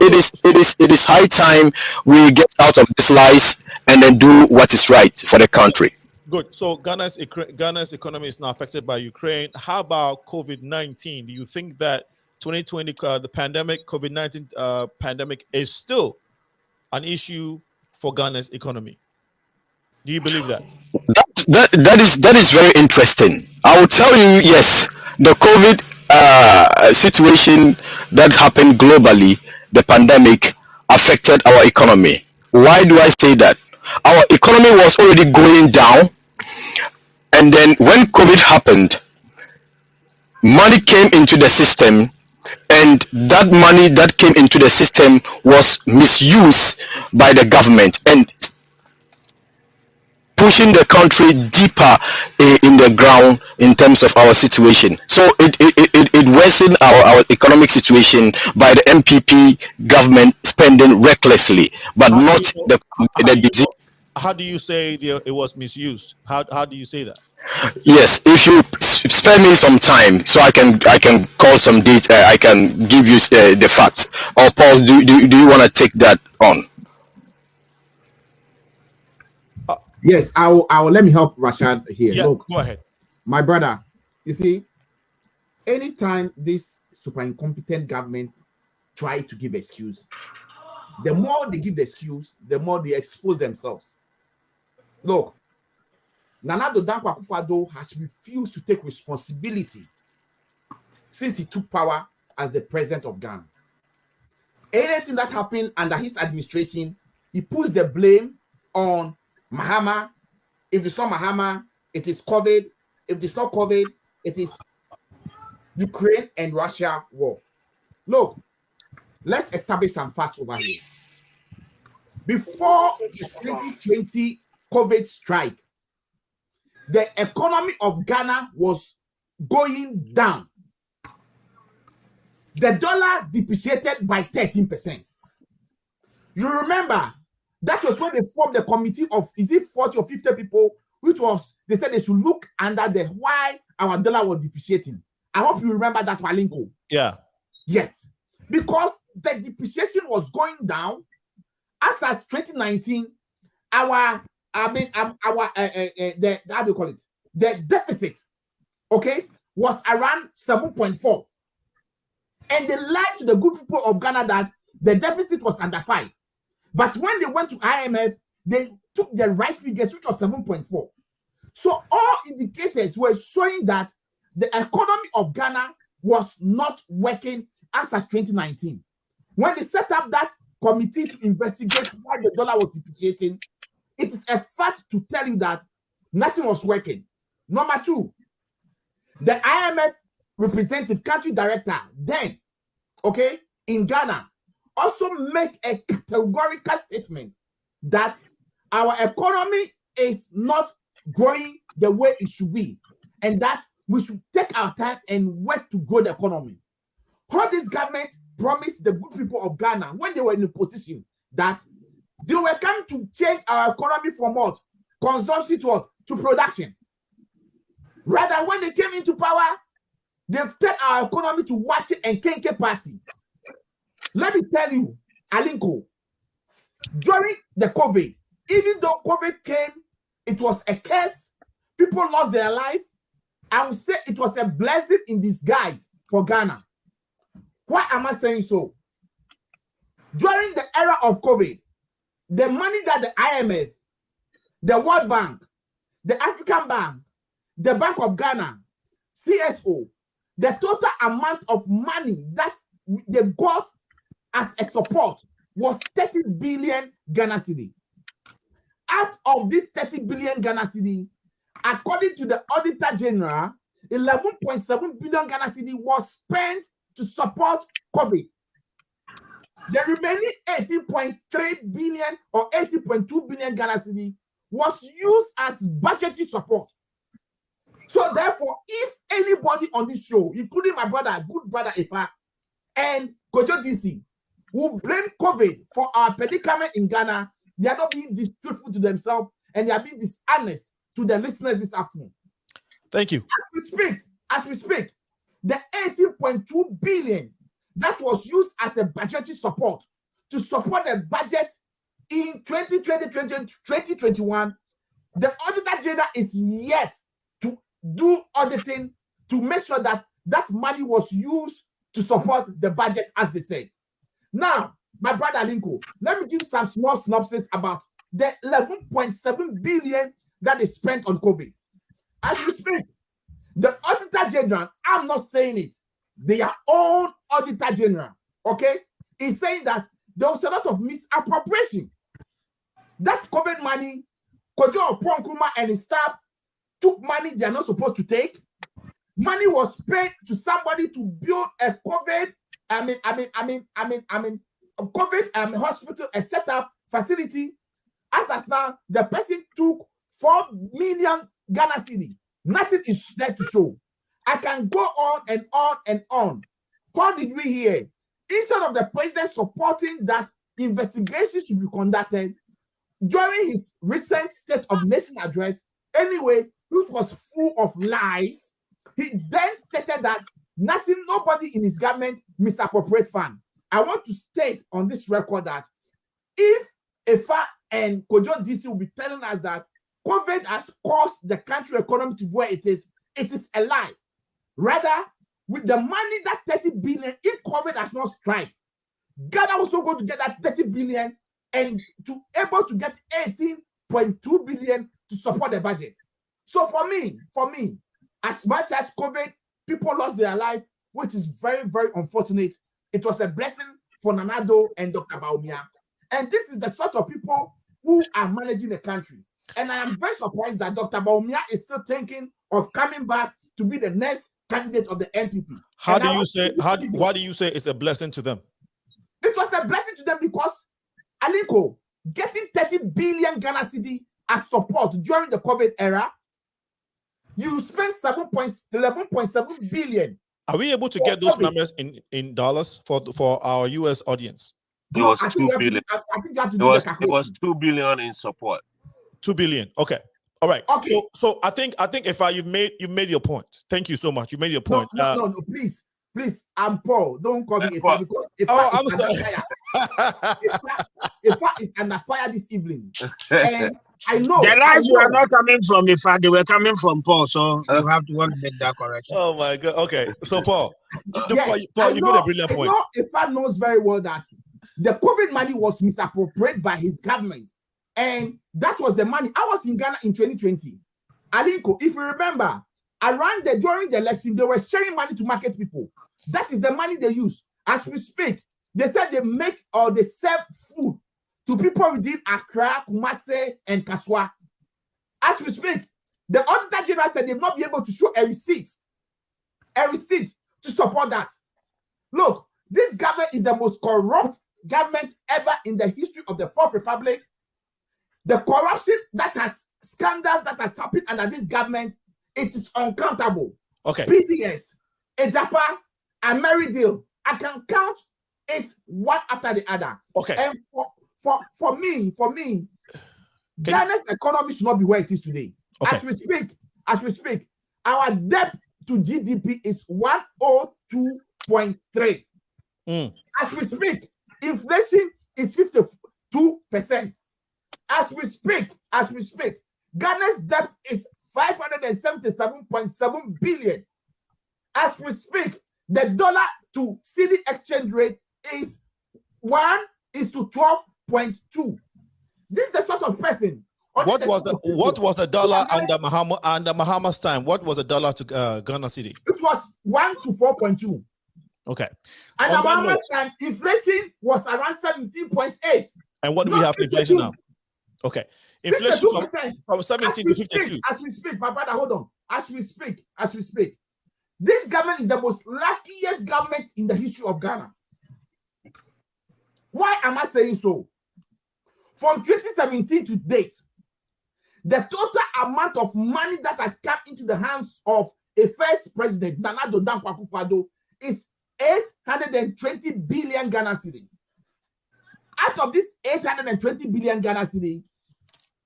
It is high time we get out of this lies and then do what is right for the country. Good. So Ghana's economy is now affected by Ukraine. How about COVID-19? Do you think that 2020, the pandemic, COVID-19 pandemic is still an issue for Ghana's economy? Do you believe that? That is very interesting. I will tell you, yes, the COVID situation that happened globally, the pandemic, affected our economy. Why do I say that? Our economy was already going down, and then when COVID happened, money came into the system, and that money that came into the system was misused by the government and pushing the country deeper in the ground in terms of our situation. So it worsened our economic situation by the MPP government spending recklessly, but not the disease. How do you say it was misused? How do you say that? Yes, if you spare me some time, so I can call some data, I can give you the facts. Or Paul, do you want to take that on? Yes, I'll let me help Rashad here. Yeah, look, go ahead. My brother, you see, anytime this super incompetent government try to give excuse, the more they give the excuse, the more they expose themselves. Look, Nana Addo Dankwa Akufo-Addo has refused to take responsibility since he took power as the president of Ghana. Anything that happened under his administration, he puts the blame on Mahama. If it's not Mahama, it is COVID. If it's not COVID, it is Ukraine and Russia war. Look, let's establish some facts over here. Before the 2020 COVID strike, the economy of Ghana was going down. The dollar depreciated by 13%. You remember, that was when they formed the committee of, is it 40 or 50 people, which was, they said they should look under the why our dollar was depreciating. I hope you remember that, Malinko. Yeah. Yes, because the depreciation was going down. As 2019, how do you call it? The deficit, okay, was around 7.4. And they lied to the good people of Ghana that the deficit was under 5. But when they went to IMF, they took the right figures, which was 7.4. So all indicators were showing that the economy of Ghana was not working as 2019. When they set up that committee to investigate why the dollar was depreciating, it is a fact to tell you that nothing was working. Number 2, the IMF representative country director then, okay, in Ghana, also make a categorical statement that our economy is not growing the way it should be, and that we should take our time and work to grow the economy. How this government promised the good people of Ghana when they were in a position that they were coming to change our economy from what? Consumption to what? To production. Rather, when they came into power, they've turned our economy to watch it and Kenke party. Let me tell you, Alinko, during the COVID, even though COVID came, it was a curse. People lost their life. I would say it was a blessing in disguise for Ghana. Why am I saying so? During the era of COVID, the money that the IMF, the World Bank, the African Bank, the Bank of Ghana, CSO, the total amount of money that they got as a support was 30 billion Ghana cedi. Out of this 30 billion Ghana cedi, according to the Auditor General, 11.7 billion Ghana cedi was spent to support COVID. The remaining 18.3 billion or 18.2 billion Ghana cedi was used as budgetary support. So therefore, if anybody on this show, including my brother, good brother EFFAH, and Kojo DC, who blame COVID for our predicament in Ghana, they are not being truthful to themselves and they are being dishonest to the listeners this afternoon. Thank you. As we speak, the 18.2 billion that was used as a budgetary support to support the budget in 2020-2021, the Auditor General is yet to do auditing to make sure that that money was used to support the budget, as they said. Now, my brother Linko, let me give some small synopsis about the 11.7 billion that is spent on COVID. As we speak, the Auditor General, I'm not saying it, their own Auditor General, okay, is saying that there was a lot of misappropriation. That COVID money, Kojo Oponkrumah and his staff took money they are not supposed to take. Money was spent to somebody to build a COVID, a COVID hospital, a setup facility. As now, the person took 4 million Ghana cedi. Nothing is there to show. I can go on and on and on. What did we hear? Instead of the president supporting that investigation should be conducted during his recent State of Nation address, anyway, which was full of lies, he then stated that nobody in his government misappropriate fund. I want to state on this record that if EFFAH and Kojo DC will be telling us that COVID has caused the country economy to where it is a lie. Rather, with the money that 30 billion, if COVID has not struck, Ghana also going to get that 30 billion and to able to get 18.2 billion to support the budget. So for me, as much as COVID, people lost their life, which is very, very unfortunate. It was a blessing for Nanado and Dr. Bawumia. And this is the sort of people who are managing the country. And I am very surprised that Dr. Bawumia is still thinking of coming back to be the next candidate of the NPP. Why do you say it's a blessing to them? It was a blessing to them because, Alinko, getting 30 billion Ghana cedi as support during the COVID era, you spent 11.7 billion. Are we able to get those numbers in dollars for our US audience? It was 2 billion. I think you have to do the calculation. It was 2 billion in support. 2 billion. Okay. All right. Okay. So I think if you've made your point. Thank you so much. You made your point. No, please Please, I'm Paul. Don't call me EFFAH because EFFAH is under fire this evening. And I know the lines were not coming from EFFAH, they were coming from Paul. So you have to want to make that correction. Oh my God. Okay. So Paul, yeah, Paul, you made a brilliant point. EFFAH knows very well that the COVID money was misappropriated by his government. And that was the money. I was in Ghana in 2020. Alinko, if you remember, during the election, they were sharing money to market people. That is the money they use. As we speak, they said they make or they serve food to people within Accra, Kumasi, and Kaswa. As we speak, the Auditor General said they will not be able to show a receipt to support that. Look, this government is the most corrupt government ever in the history of the Fourth Republic. The corruption scandals that has happened under this government, it is uncountable. Okay. PDS, Ejapa, and Merridale, I can count it one after the other. Okay. And for me, Ghana's economy should not be where it is today. Okay. As we speak, our debt to GDP is 102.3. As we speak, inflation is 52%. As we speak, Ghana's debt is 577.7 billion. As we speak, the dollar to cedi exchange rate is 1:12.2. This is the sort of person. What was the dollar under Mahama's time? What was the dollar to Ghana cedi? It was 1:4.2. Okay. And at Mahama's time, inflation was around 17.8. And what do we have for inflation now? Okay. Inflation from 17 to 52. As we speak, my brother, hold on. As we speak, this government is the most luckiest government in the history of Ghana. Why am I saying so? From 2017 to date, the total amount of money that has come into the hands of a first president, Nana Addo Dankwa Akufo-Addo, is 820 billion Ghana cedi. Out of this 820 billion Ghana cedi,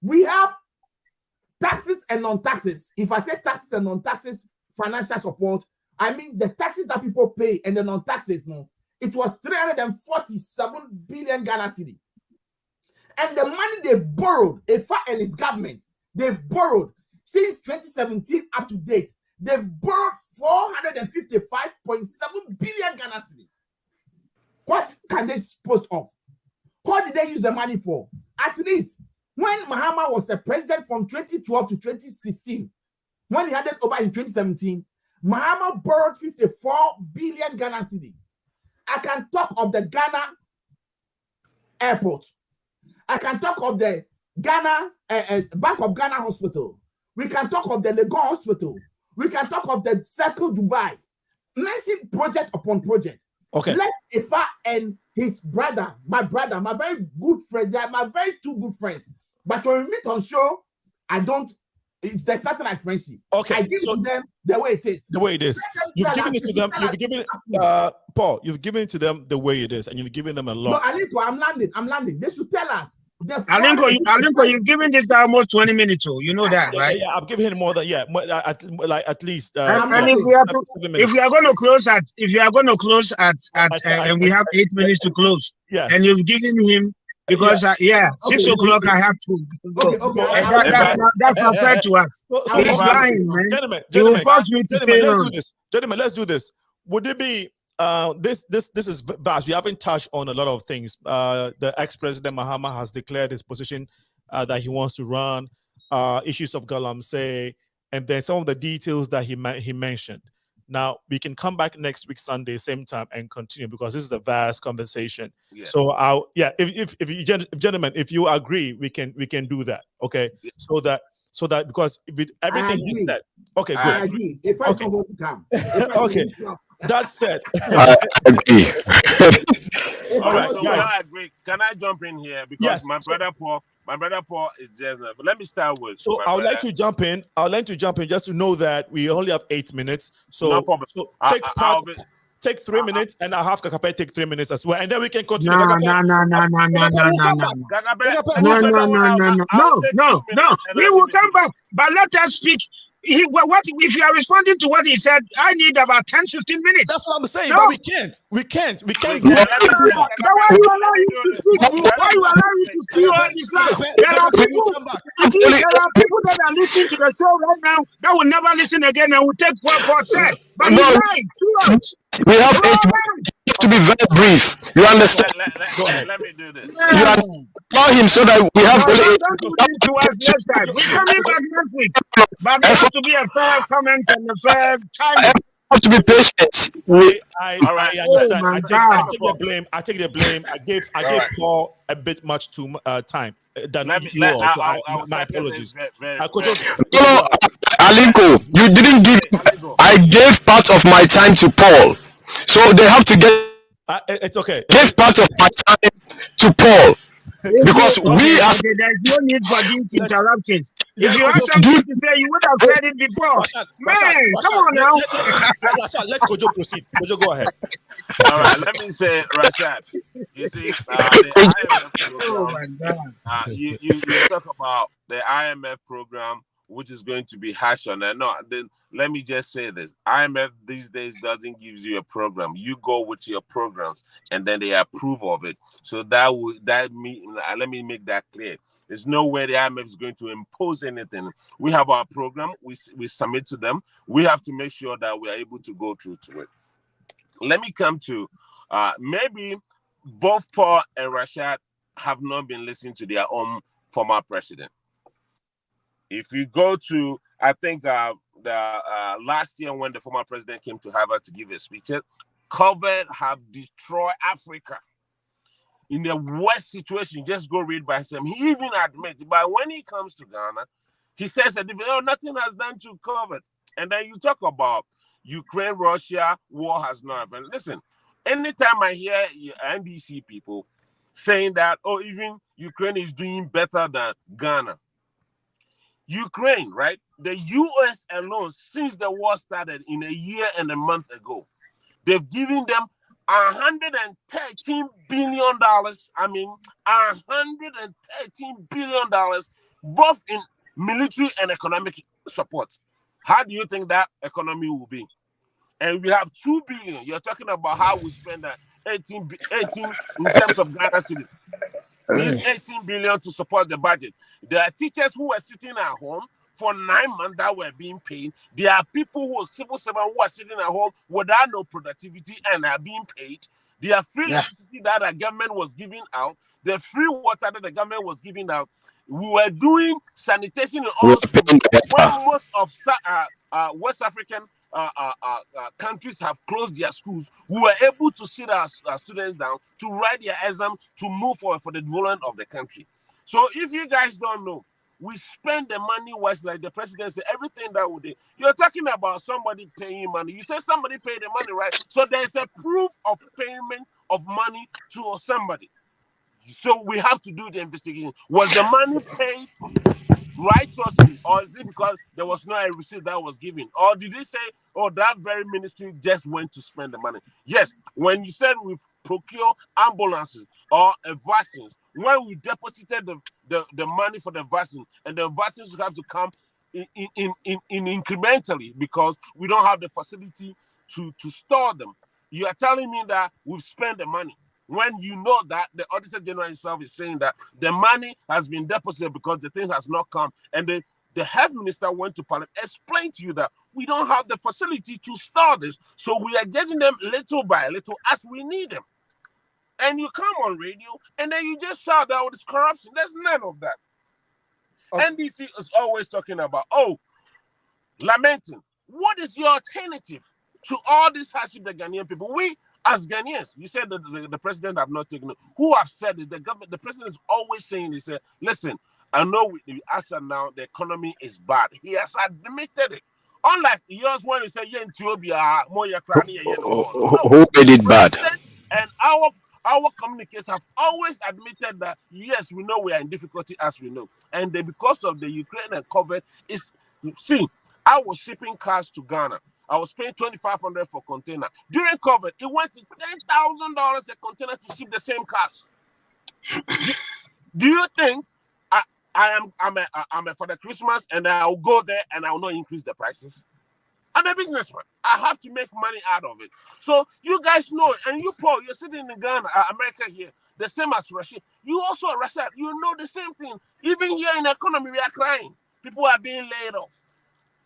we have taxes and non-taxes. If I say taxes and non-taxes, financial support, I mean the taxes that people pay and the non-taxes, it was 347 billion Ghana cedi. And the money they've borrowed, EFFAH and his government, they've borrowed since 2017 up to date, they've borrowed 455.7 billion Ghana cedi. What can they dispose of? What did they use the money for? At least when Mahama was the president from 2012 to 2016, when he handed over in 2017, Mahama borrowed 54 billion Ghana cedi. I can talk of the Ghana airport. I can talk of the Ghana Bank of Ghana Hospital. We can talk of the Legon Hospital. We can talk of the Circle Dubai. Mention project upon project. Okay. Let EFFAH and his brother, my very good friend, they are my very two good friends. But when we meet on show, there's nothing like friendship. Okay. I give it to them the way it is. The way it is. You've given it to them. Paul, you've given it to them the way it is, and you've given them a lot. No, Alinko, I'm landing. They should tell us. Alinko, you've given this guy almost 20 minutes. You know that, right? Yeah, I've given him more than at least. And if we are going to close at and we have 8 minutes to close. Yes. And you've given him because 6 o'clock I have to go. Okay. That's not fair to us. He's lying, man. Gentlemen, You will force me to stay on. Gentlemen, let's do this. Would it be this is vast. We haven't touched on a lot of things. The ex-president Mahama has declared his position that he wants to run, issues of Galamsey, and then some of the details that he mentioned. Now we can come back next week Sunday, same time, and continue because this is a vast conversation. Yeah. So if you gentlemen, if you agree, we can do that. Okay. Yeah. So that because with everything he said, okay, good. I agree. If I to come, okay. That's said. I agree. All right, so I agree. Can I jump in here because my brother Paul is just. But let me start with. So I would like to jump in. Just to know that we only have 8 minutes. So no problem. So take 3 minutes, and I'll have Kakape take 3 minutes as well, and then we can continue. No. We will come back, but let us speak. what if you are responding to what he said? I need about 10-15 minutes. That's what I'm saying, no. but we can't. We can't. Why you allow you to speak? Why you allow you to speak all this life? There are people that are listening to the show right now that will never listen again and will take what God said. But he's right. We have 8 minutes. You have to be very brief. You understand? Let me do this. You allow him so that we have only 8 Don't do this to us next time. We're coming back next week. But there has to be a fair comment and a fair time. Have to be patient. I understand. I take the blame. I take the blame. I gave Paul a bit much too time than you all. My apologies. Alinko, you didn't give. I gave part of my time to Paul, so they have to get. It's okay. Give part of my time to Paul. Because we as there's no need for these interruptions. If you have something to say, you would have said it before. Man, come on now. Rashad, let Kojo proceed. Kojo, go ahead. All right, let me say, Rashad. You see, the IMF program, you talk about the IMF program, which is going to be hashed on that. No, then let me just say this. IMF these days doesn't give you a program. You go with your programs and then they approve of it. So let me make that clear. There's no way the IMF is going to impose anything. We have our program, we submit to them. We have to make sure that we are able to go through to it. Let me come to maybe both Paul and Rashad have not been listening to their own former president. If you go to, I think the last year when the former president came to Harvard to give a speech, COVID have destroyed Africa. In the worst situation, just go read by him. He even admits, but when he comes to Ghana, he says that nothing has done to COVID. And then you talk about Ukraine, Russia, war has not happened. Listen, anytime I hear NDC people saying that, even Ukraine is doing better than Ghana. Ukraine, right? The US alone, since the war started in a year and a month ago, they've given them $113 billion. I mean, $113 billion, both in military and economic support. How do you think that economy will be? And we have $2 billion. You're talking about how we spend that 18 in terms of Ghana city. We use 18 billion to support the budget. There are teachers who are sitting at home for 9 months that were being paid. There are people who are civil servants who are sitting at home without no productivity and are being paid. There are free electricity that the government was giving out. The free water that the government was giving out. We were doing sanitation in all schools. When most of West African countries have closed their schools, we were able to sit our students down to write their exam to move forward for the development of the country. So if you guys don't know, we spend the money wisely, like the president said, everything that we do. You're talking about somebody paying money. You said somebody paid the money, right? So there's a proof of payment of money to somebody. So we have to do the investigation. Was the money paid righteously, or is it because there was no receipt that was given? Or did they say, that very ministry just went to spend the money? Yes, when you said we procure ambulances or vaccines, when we deposited the money for the vaccine, and the vaccines have to come in incrementally because we don't have the facility to store them. You are telling me that we've spent the money, when you know that the Auditor General himself is saying that the money has been deposited because the thing has not come. And the health minister went to Parliament, explained to you that we don't have the facility to store this. So we are getting them little by little as we need them. And you come on radio and then you just shout out this corruption. There's none of that. NDC is always talking about, lamenting. What is your alternative to all this hardship the Ghanaian people? We, as Ghanaians, you said that the president have not taken it. Who have said it? The government, the president is always saying, he said, listen, I know we ask him now, the economy is bad. He has admitted it. Unlike yours when he said, who made it bad? And our communicators have always admitted that, yes, we know we are in difficulty as we know. And because of the Ukraine and COVID, I was shipping cars to Ghana. I was paying $2,500 for container. During COVID, it went to $10,000 a container to ship the same cars. Do you think I'm a for the Christmas, and I'll go there and I'll not increase the prices. I'm a businessman. I have to make money out of it. So you guys know, and you, Paul, you're sitting in Ghana, America here, the same as Rashid. You also, Rashid, you know the same thing. Even here in the economy, we are crying. People are being laid off.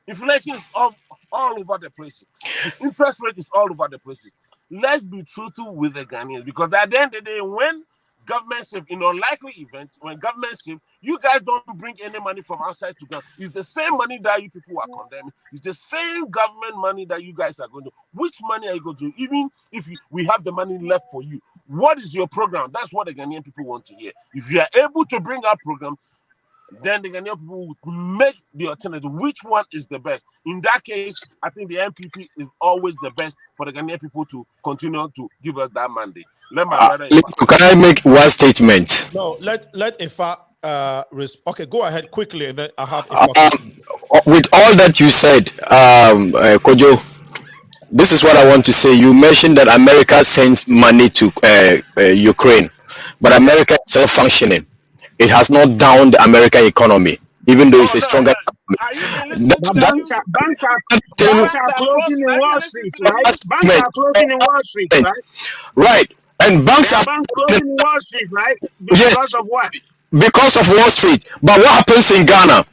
Inflation is all over the place. The interest rate is all over the places. Let's be truthful with the Ghanaians, because at the end of the day, when government shift, in unlikely events, when government shift, you guys don't bring any money from outside to Ghana. It's the same money that you people are condemning. It's the same government money that you guys are going to. Which money are you going to? Even if we have the money left for you, what is your program? That's what the Ghanaian people want to hear. If you are able to bring our program, then the Ghanaian people will make the alternative. Which one is the best? In that case, I think the MPP is always the best for the Ghanaian people to continue to give us that mandate. Let my brother. Can I make one statement? No, let EFFAH okay, go ahead quickly, and then I have with all that you said, Kojo, this is what I want to say. You mentioned that America sends money to Ukraine, but America is still functioning. It has not downed the American economy, even though it's a stronger economy. Banks are closing in Wall Street, right? Banks are closing in Wall Street, right? Right. And banks are closing in Wall Street, right? Because of what? Because of Wall Street. But what happens in Ghana?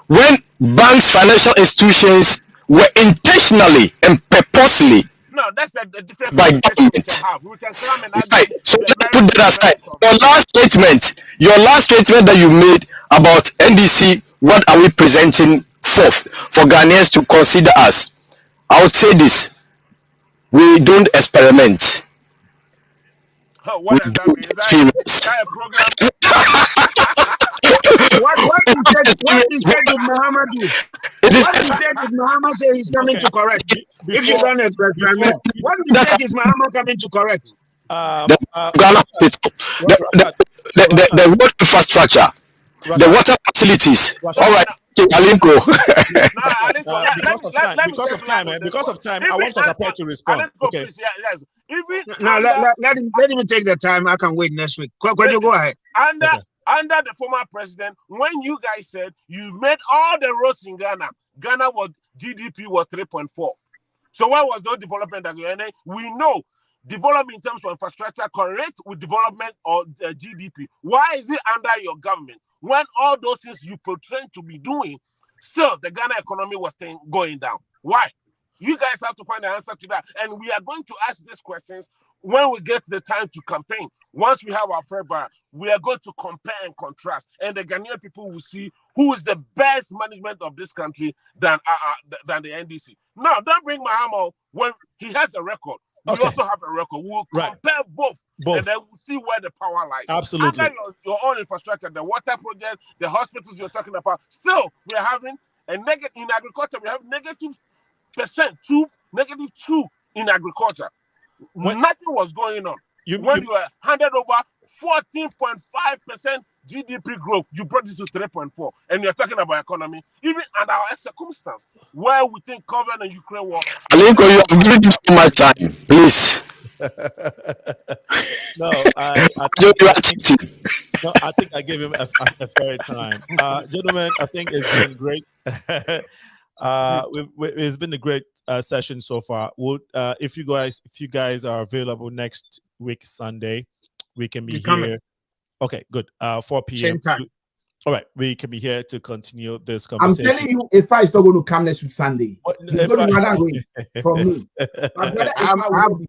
When banks, financial institutions were intentionally and purposely that's a different by government. Right. So let's put that aside. Your last statement that you made about NDC, what are we presenting forth for Ghanaians to consider us? I would say this: we don't experiment. What does that mean? Is that a program? What is said with Muhammad do? What is said with Muhammad say he's coming to correct? If you don't experiment, what is said is Muhammad coming to correct? Ghana Hospital, the road infrastructure, the water facilities. All right, Alinko. Because of time, I want Dr. to respond. Okay. Yes. Now let him take the time. I can wait next week. Could you go ahead? Under the former president, when you guys said you made all the roads in Ghana, GDP was 3.4. So why was no development? We know development in terms of infrastructure correct with development or GDP. Why is it under your government when all those things you portray to be doing, still the Ghana economy was going down? Why? You guys have to find the answer to that. And we are going to ask these questions when we get the time to campaign. Once we have our February, we are going to compare and contrast. And the Ghanaian people will see who is the best management of this country than the NDC. Now, don't bring Mahamo when he has a record. We also have a record. We'll compare both, and then we'll see where the power lies. Absolutely. Under your own infrastructure, the water project, the hospitals you're talking about, still, we are having a negative in agriculture. We have -2%, -2 in agriculture. Nothing was going on. When you were handed over 14.5% GDP growth, you brought it to 3.4, and you're talking about economy. Even under our circumstance, where we think COVID and Ukraine war. Alinko, you have given me so much time, please. No, I think I gave him a fair time. Gentlemen, I think it's been great. It's been a great session so far. If you guys are available next week Sunday, we can be here. Okay, good. 4 p.m. Same time. All right, we can be here to continue this conversation. I'm telling you, EFFAH is not going to come next week Sunday. From me. I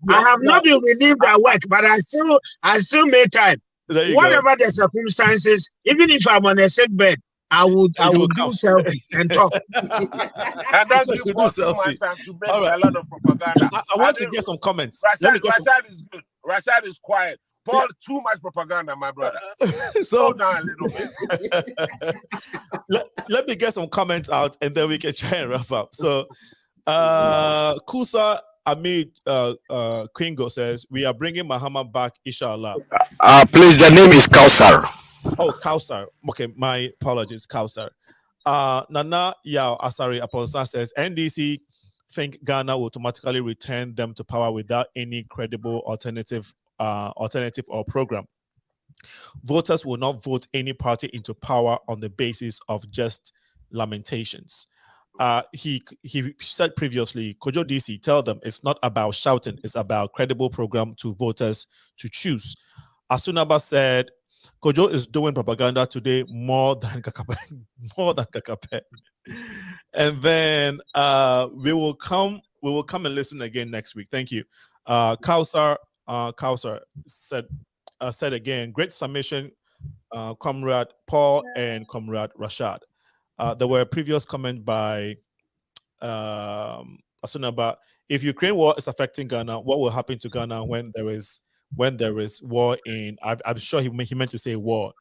have not been relieved at work, but I still make time. Whatever the circumstances, even if I'm on a sick bed, I would do selfie and talk. And that's so you do selfie. To make a lot of propaganda. I want to get some comments. Rashid is good. Rashid is quiet. Paul, too much propaganda, my brother. So down a little bit. let me get some comments out, and then we can try and wrap up. So, Kusa Amid Quingo says we are bringing Muhammad back, inshallah. Please, the name is Kausar. Oh, Kausar. Okay, my apologies, Kausar. Nana Yao Asari Aponsa says NDC think Ghana will automatically return them to power without any credible alternative or program. Voters will not vote any party into power on the basis of just lamentations. He said previously, Kojo DC, tell them it's not about shouting, it's about credible program to voters to choose. Asunaba said, Kojo is doing propaganda today more than Kakape. And then we will come and listen again next week. Thank you. Kausar said again, great submission, Comrade Paul and Comrade Rashad. There were a previous comment by Asunaba. If Ukraine war is affecting Ghana, what will happen to Ghana when there is war in? I'm sure he meant to say war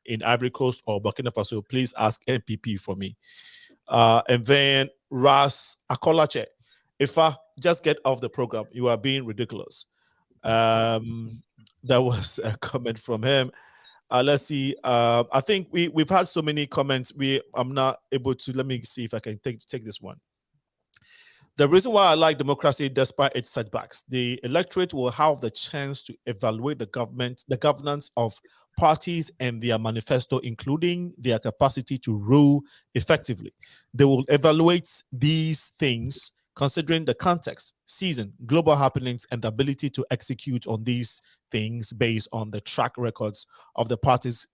in Ivory Coast or Burkina Faso. Please ask NPP for me. And then Ras Akolache, EFFAH, just get off the program. You are being ridiculous. That was a comment from him. Let's see. I think we've had so many comments. I'm not able to. Let me see if I can take this one. The reason why I like democracy, despite its setbacks, the electorate will have the chance to evaluate the governance of parties and their manifesto, including their capacity to rule effectively. They will evaluate these things considering the context, season, global happenings, and the ability to execute on these things based on the track records of the parties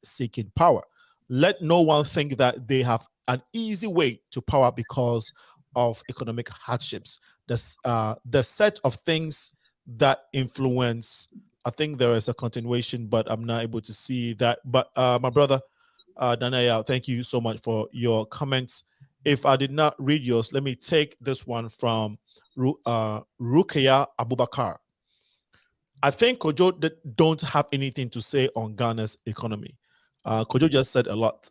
seeking power. Let no one think that they have an easy way to power because of economic hardships. The set of things that influence, I think there is a continuation, but I'm not able to see that. But my brother, Danaya, thank you so much for your comments. If I did not read yours, let me take this one from Rukia Abubakar. I think Kojo don't have anything to say on Ghana's economy. Kojo just said a lot.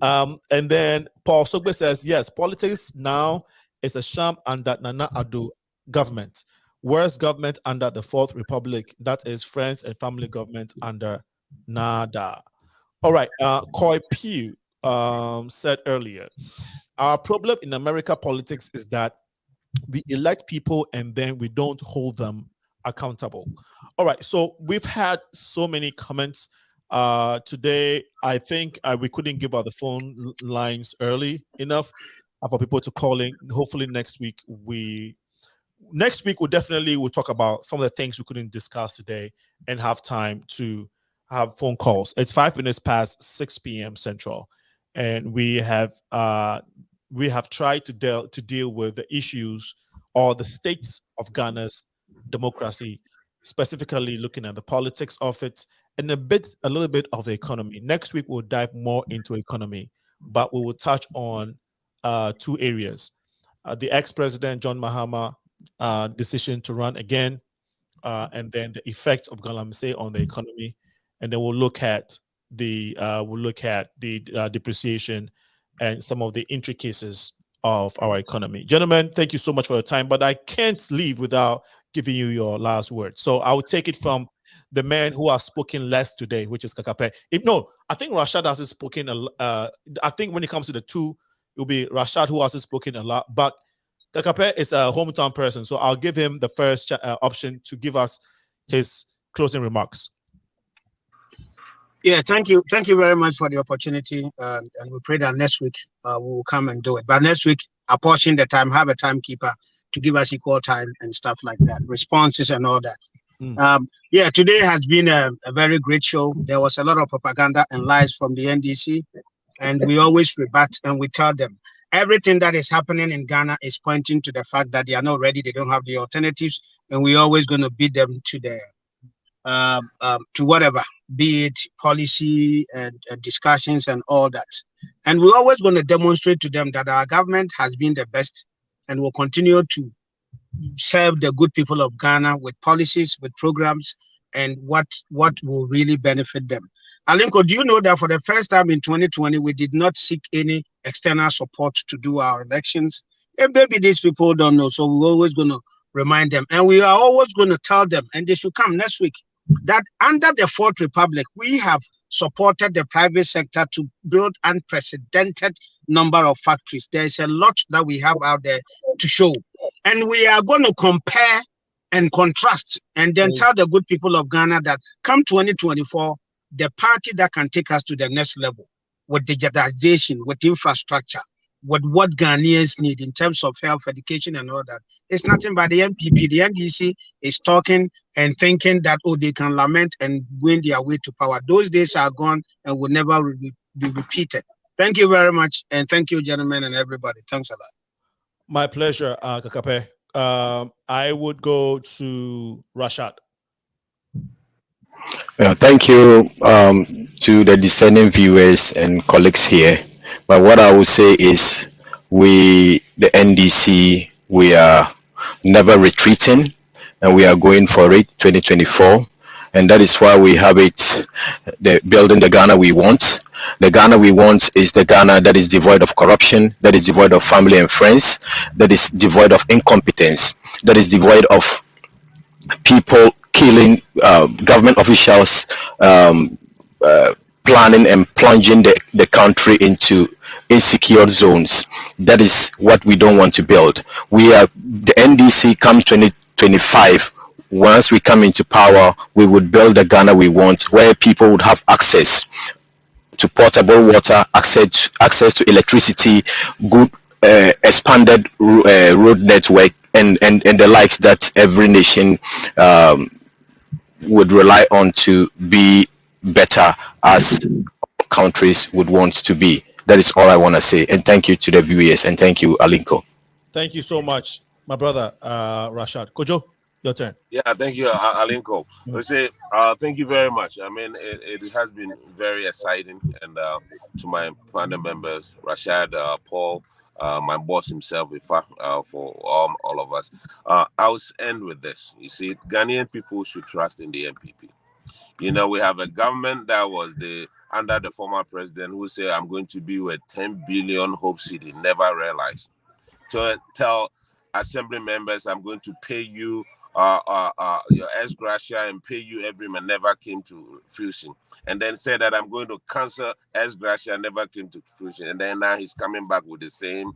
And then Paul Sogbe says, yes, politics now is a sham under Nana Addo government. Worst government under the Fourth Republic, that is friends and family government under Nada. All right, Koi Pew said earlier, our problem in America politics is that we elect people and then we don't hold them accountable. All right, so we've had so many comments today. I think we couldn't give out the phone lines early enough for people to call in. Hopefully next week we'll talk about some of the things we couldn't discuss today and have time to have phone calls. It's 5 minutes past 6 p.m. Central, and we have tried to deal with the issues or the states of Ghana's democracy, specifically looking at the politics of it and a little bit of the economy. Next week we'll dive more into economy, but we will touch on two areas: the ex-president John Mahama decision to run again, and then the effects of Galamsey on the economy, and then we'll look at the depreciation and some of the intricacies of our economy. Gentlemen, thank you so much for your time, but I can't leave without giving you your last word. So I will take it from the man who has spoken less today, which is Kakape. I think Rashad has spoken I think when it comes to the two, it'll be Rashad who has spoken a lot, but Kakape is a hometown person, so I'll give him the first option to give us his closing remarks. Yeah, thank you very much for the opportunity, and we pray that next week we will come and do it. But next week, apportion the time, have a timekeeper to give us equal time and stuff like that, responses and all that. Yeah, today has been a very great show. There was a lot of propaganda and lies from the NDC, and we always rebut and we tell them everything that is happening in Ghana is pointing to the fact that they are not ready, they don't have the alternatives, and we're always going to beat them to the to whatever, be it policy and discussions and all that. And we're always going to demonstrate to them that our government has been the best and will continue to serve the good people of Ghana with policies, with programs, and what will really benefit them. Alinko, do you know that for the first time in 2020, we did not seek any external support to do our elections? And maybe these people don't know, so we're always going to remind them. And we are always going to tell them, and they should come next week, that under the Fourth Republic, we have supported the private sector to build unprecedented number of factories. There is a lot that we have out there to show. And we are going to compare and contrast, and then tell the good people of Ghana that come 2024, the party that can take us to the next level with digitization, with infrastructure, with what Ghanaians need in terms of health, education, and all that. It's nothing but the MPP. The NDC is talking and thinking that, oh, they can lament and win their way to power. Those days are gone and will never be repeated. Thank you very much. And thank you, gentlemen, and everybody. Thanks a lot. My pleasure, Kakape. I would go to Rashid. Thank you to the discerning viewers and colleagues here. But what I would say is the NDC, we are never retreating and we are going for it 2024. And that is why we have it, building the Ghana we want. The Ghana we want is the Ghana that is devoid of corruption, that is devoid of family and friends, that is devoid of incompetence, that is devoid of people killing government officials, planning and plunging the country into insecure zones. That is what we don't want to build. We are the NDC come 2025. Once we come into power, we would build the Ghana we want, where people would have access to potable water, access to electricity, good expanded road network, and the likes that every nation would rely on to be better as countries would want to be. That is all I want to say. And thank you to the viewers, and thank you, Alinko. Thank you so much, my brother, Rashid. Kojo, your turn. Yeah, thank you, Alinko. Say, thank you very much. I mean, it has been very exciting, and to my panel members, Rashid, Paul, my boss himself, EFFAH, for all of us. I'll end with this. You see, Ghanaian people should trust in the MPP. You know, we have a government that was under the former president who said, I'm going to be with 10 billion Hope City, never realized. To tell assembly members, I'm going to pay you your ex gratia and pay you every month, never came to fruition. And then said that I'm going to cancel ex gratia, never came to fruition. And then now he's coming back with the same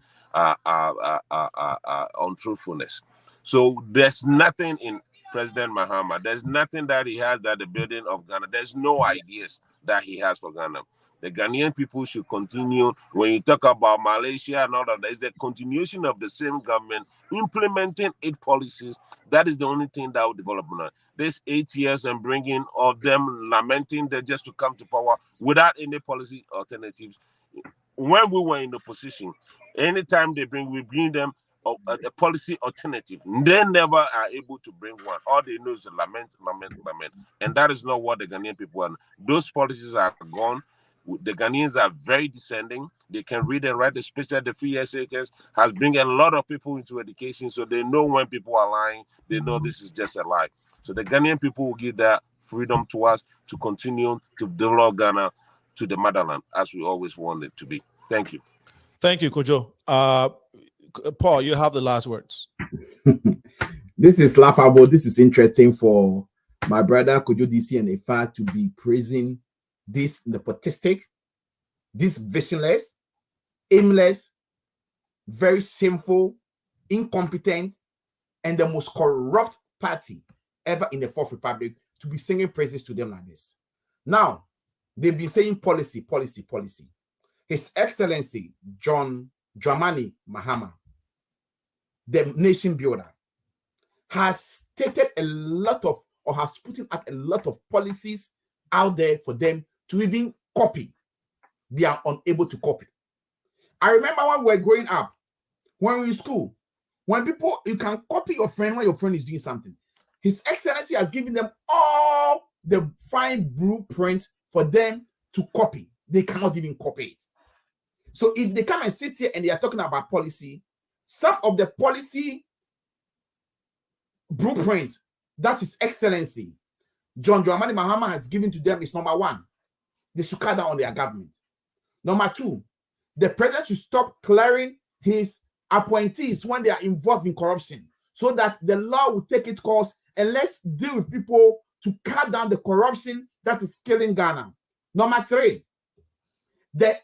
untruthfulness. So there's nothing in President Mahama. There's nothing that he has that the building of Ghana. There's no ideas that he has for Ghana. The Ghanaian people should continue. When you talk about Malaysia and all that, there's a continuation of the same government implementing its policies. That is the only thing that will develop now. This 8 years and bringing of them lamenting that just to come to power without any policy alternatives. When we were in the position, anytime we bring them a policy alternative. They never are able to bring one. All they know is lament. And that is not what the Ghanaian people want. Those policies are gone. The Ghanaians are very descending. They can read and write, especially the free SHS has bring a lot of people into education, so they know when people are lying. They know this is just a lie. So the Ghanaian people will give that freedom to us to continue to develop Ghana to the motherland as we always want it to be. Thank you. Thank you, Kojo. Paul, you have the last words. This is laughable. This is interesting for my brother Kojo DC and EFFAH to be praising this nepotistic, this visionless, aimless, very shameful, incompetent, and the most corrupt party ever in the Fourth Republic to be singing praises to them like this. Now, they've been saying policy. His Excellency John Dramani Mahama, the nation builder, has stated a lot of, or has put out a lot of policies out there for them to even copy. They are unable to copy. I remember when we were growing up, when we were in school, when people, you can copy your friend when your friend is doing something. His Excellency has given them all the fine blueprint for them to copy. They cannot even copy it. So if they come and sit here and they are talking about policy, some of the policy blueprint that His Excellency John Dramani Mahama has given to them is number one, they should cut down on their government. Number two, the president should stop clearing his appointees when they are involved in corruption, so that the law will take its course, and let's deal with people to cut down the corruption that is killing Ghana. Number three, the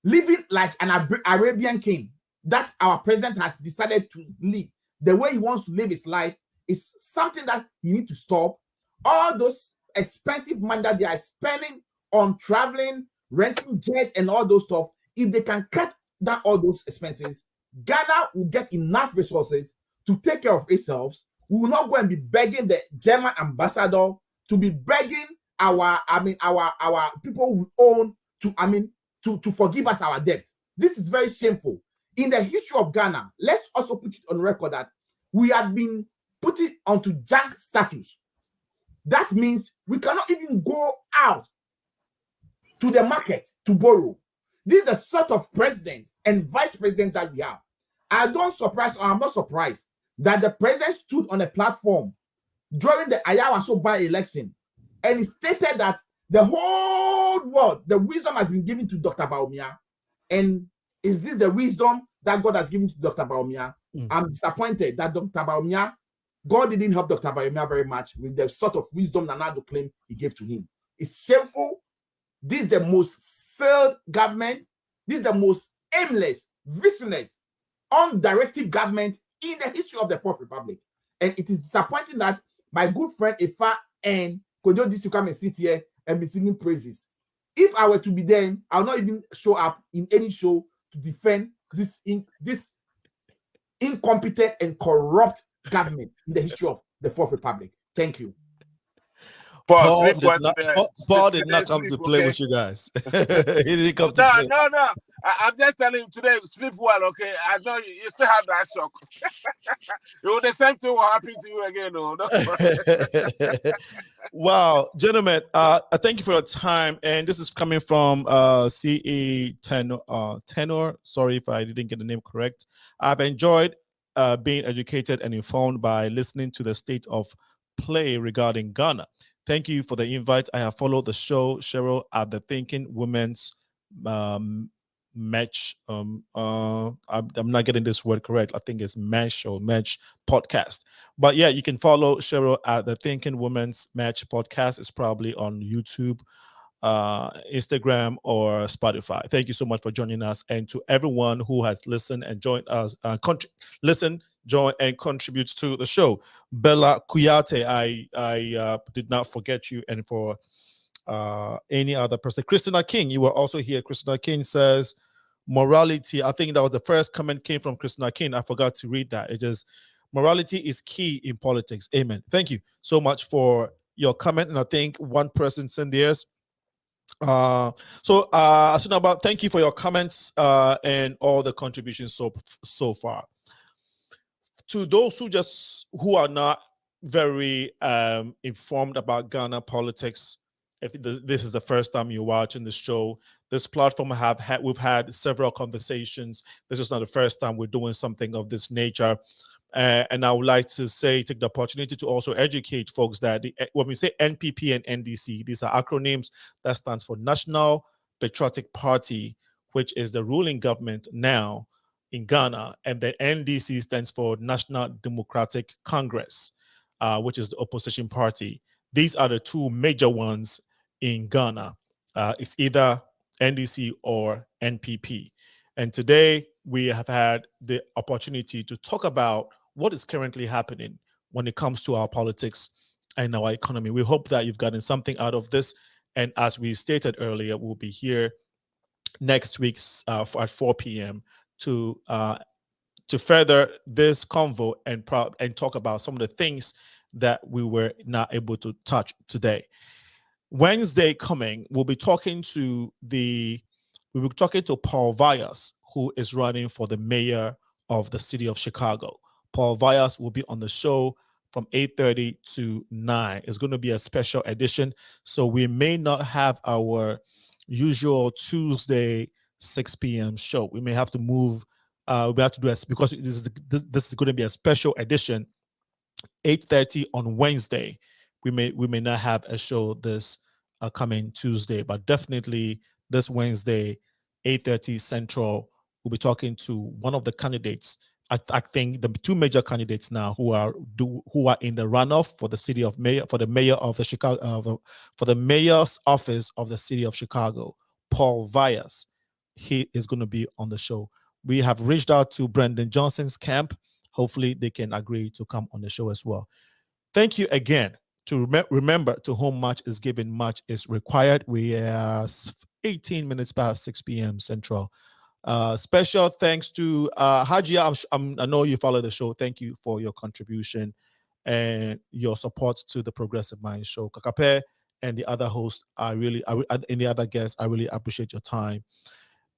living like an Arabian king that our president has decided to live, the way he wants to live his life is something that you need to stop. All those expensive money that they are spending on traveling, renting jet, and all those stuff, if they can cut down all those expenses, Ghana will get enough resources to take care of itself. We will not go and be begging the German ambassador to be begging our people we own to forgive us our debt. This is very shameful. In the history of Ghana, let's also put it on record that we have been put it onto junk status. That means we cannot even go out to the market to borrow. This is the sort of president and vice president that we have. I'm not surprised that the president stood on a platform during the AMEYAW by-election and he stated that the whole world, the wisdom has been given to Dr. Bawumia. And is this the wisdom that God has given to Dr. Bawumia? I'm disappointed that Dr. Bawumia, God didn't help Dr. Bawumia very much with the sort of wisdom Nana claim he gave to him. It's shameful. This is the most failed government. This is the most aimless, visionless, undirective government in the history of the Fourth Republic. And it is disappointing that my good friend EFFAH and Kojo this to come and sit here and be singing praises. If I were to be there, I'll not even show up in any show to defend this incompetent and corrupt government in the history of the Fourth Republic. Thank you. Paul did not come to play with you guys. He didn't come to play. No. I'm just telling you today, sleep well, okay? I know you still have that shock. The same thing will happen to you again, no? Wow, gentlemen, thank you for your time. And this is coming from CE Tenor. Sorry if I didn't get the name correct. I've enjoyed being educated and informed by listening to the state of play regarding Ghana. Thank you for the invite. I have followed the show, Cheryl, at the Thinking Women's Match. I'm not getting this word correct. I think it's Match podcast. But yeah, you can follow Cheryl at the Thinking Women's Match podcast. It's probably on YouTube, Instagram, or Spotify. Thank you so much for joining us, and to everyone who has listened and joined us, join and contribute to the show. Bella Kuyate, I did not forget you, and for any other person. Christina King, you were also here. Christina King says, morality. I think that was the first comment came from Christina King. I forgot to read that. It is, morality is key in politics. Amen. Thank you so much for your comment. And I think one person sent theirs. Thank you for your comments and all the contributions so far. To those who are not very informed about Ghana politics, if this is the first time you're watching the show, this platform we've had several conversations. This is not the first time we're doing something of this nature. And I would like to take the opportunity to also educate folks that when we say NPP and NDC, these are acronyms that stands for National Patriotic Party, which is the ruling government now in Ghana, and the NDC stands for National Democratic Congress, which is the opposition party. These are the two major ones in Ghana. It's either NDC or NPP. And today we have had the opportunity to talk about what is currently happening when it comes to our politics and our economy. We hope that you've gotten something out of this. And as we stated earlier, we'll be here next week at 4 p.m. to further this convo and talk about some of the things that we were not able to touch today. Wednesday coming, we'll be talking to Paul Vyas, who is running for the mayor of the city of Chicago. Paul Vyas will be on the show from 8:30 to 9. It's going to be a special edition, so we may not have our usual Tuesday 6 p.m. show. We may have to move. We have to do this because this is going to be a special edition. 8:30 on Wednesday. We may not have a show this coming Tuesday, but definitely this Wednesday, 8:30 Central, we'll be talking to one of the candidates. I think the two major candidates now who are in the runoff for the city of mayor, for the mayor of the Chicago, for the mayor's office of the city of Chicago, Paul Vyas. He is going to be on the show. We have reached out to Brendan Johnson's camp hopefully they can agree to come on the show as well. Thank you again. To remember, to whom much is given, much is required. We are 18 minutes past 6 p.m. Central. Special thanks to Hajia. I know you follow the show. Thank you for your contribution and your support to the Progressive Mind show. Kakape and the other hosts, and the other guests, I really appreciate your time.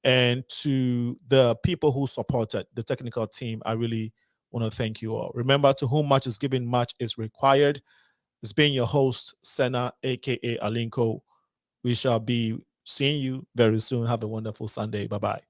And to the people who supported the technical team, I really want to thank you all. Remember, to whom much is given, much is required. It's been your host, Senna, aka Alinko. We shall be seeing you very soon. Have a wonderful Sunday. Bye-bye.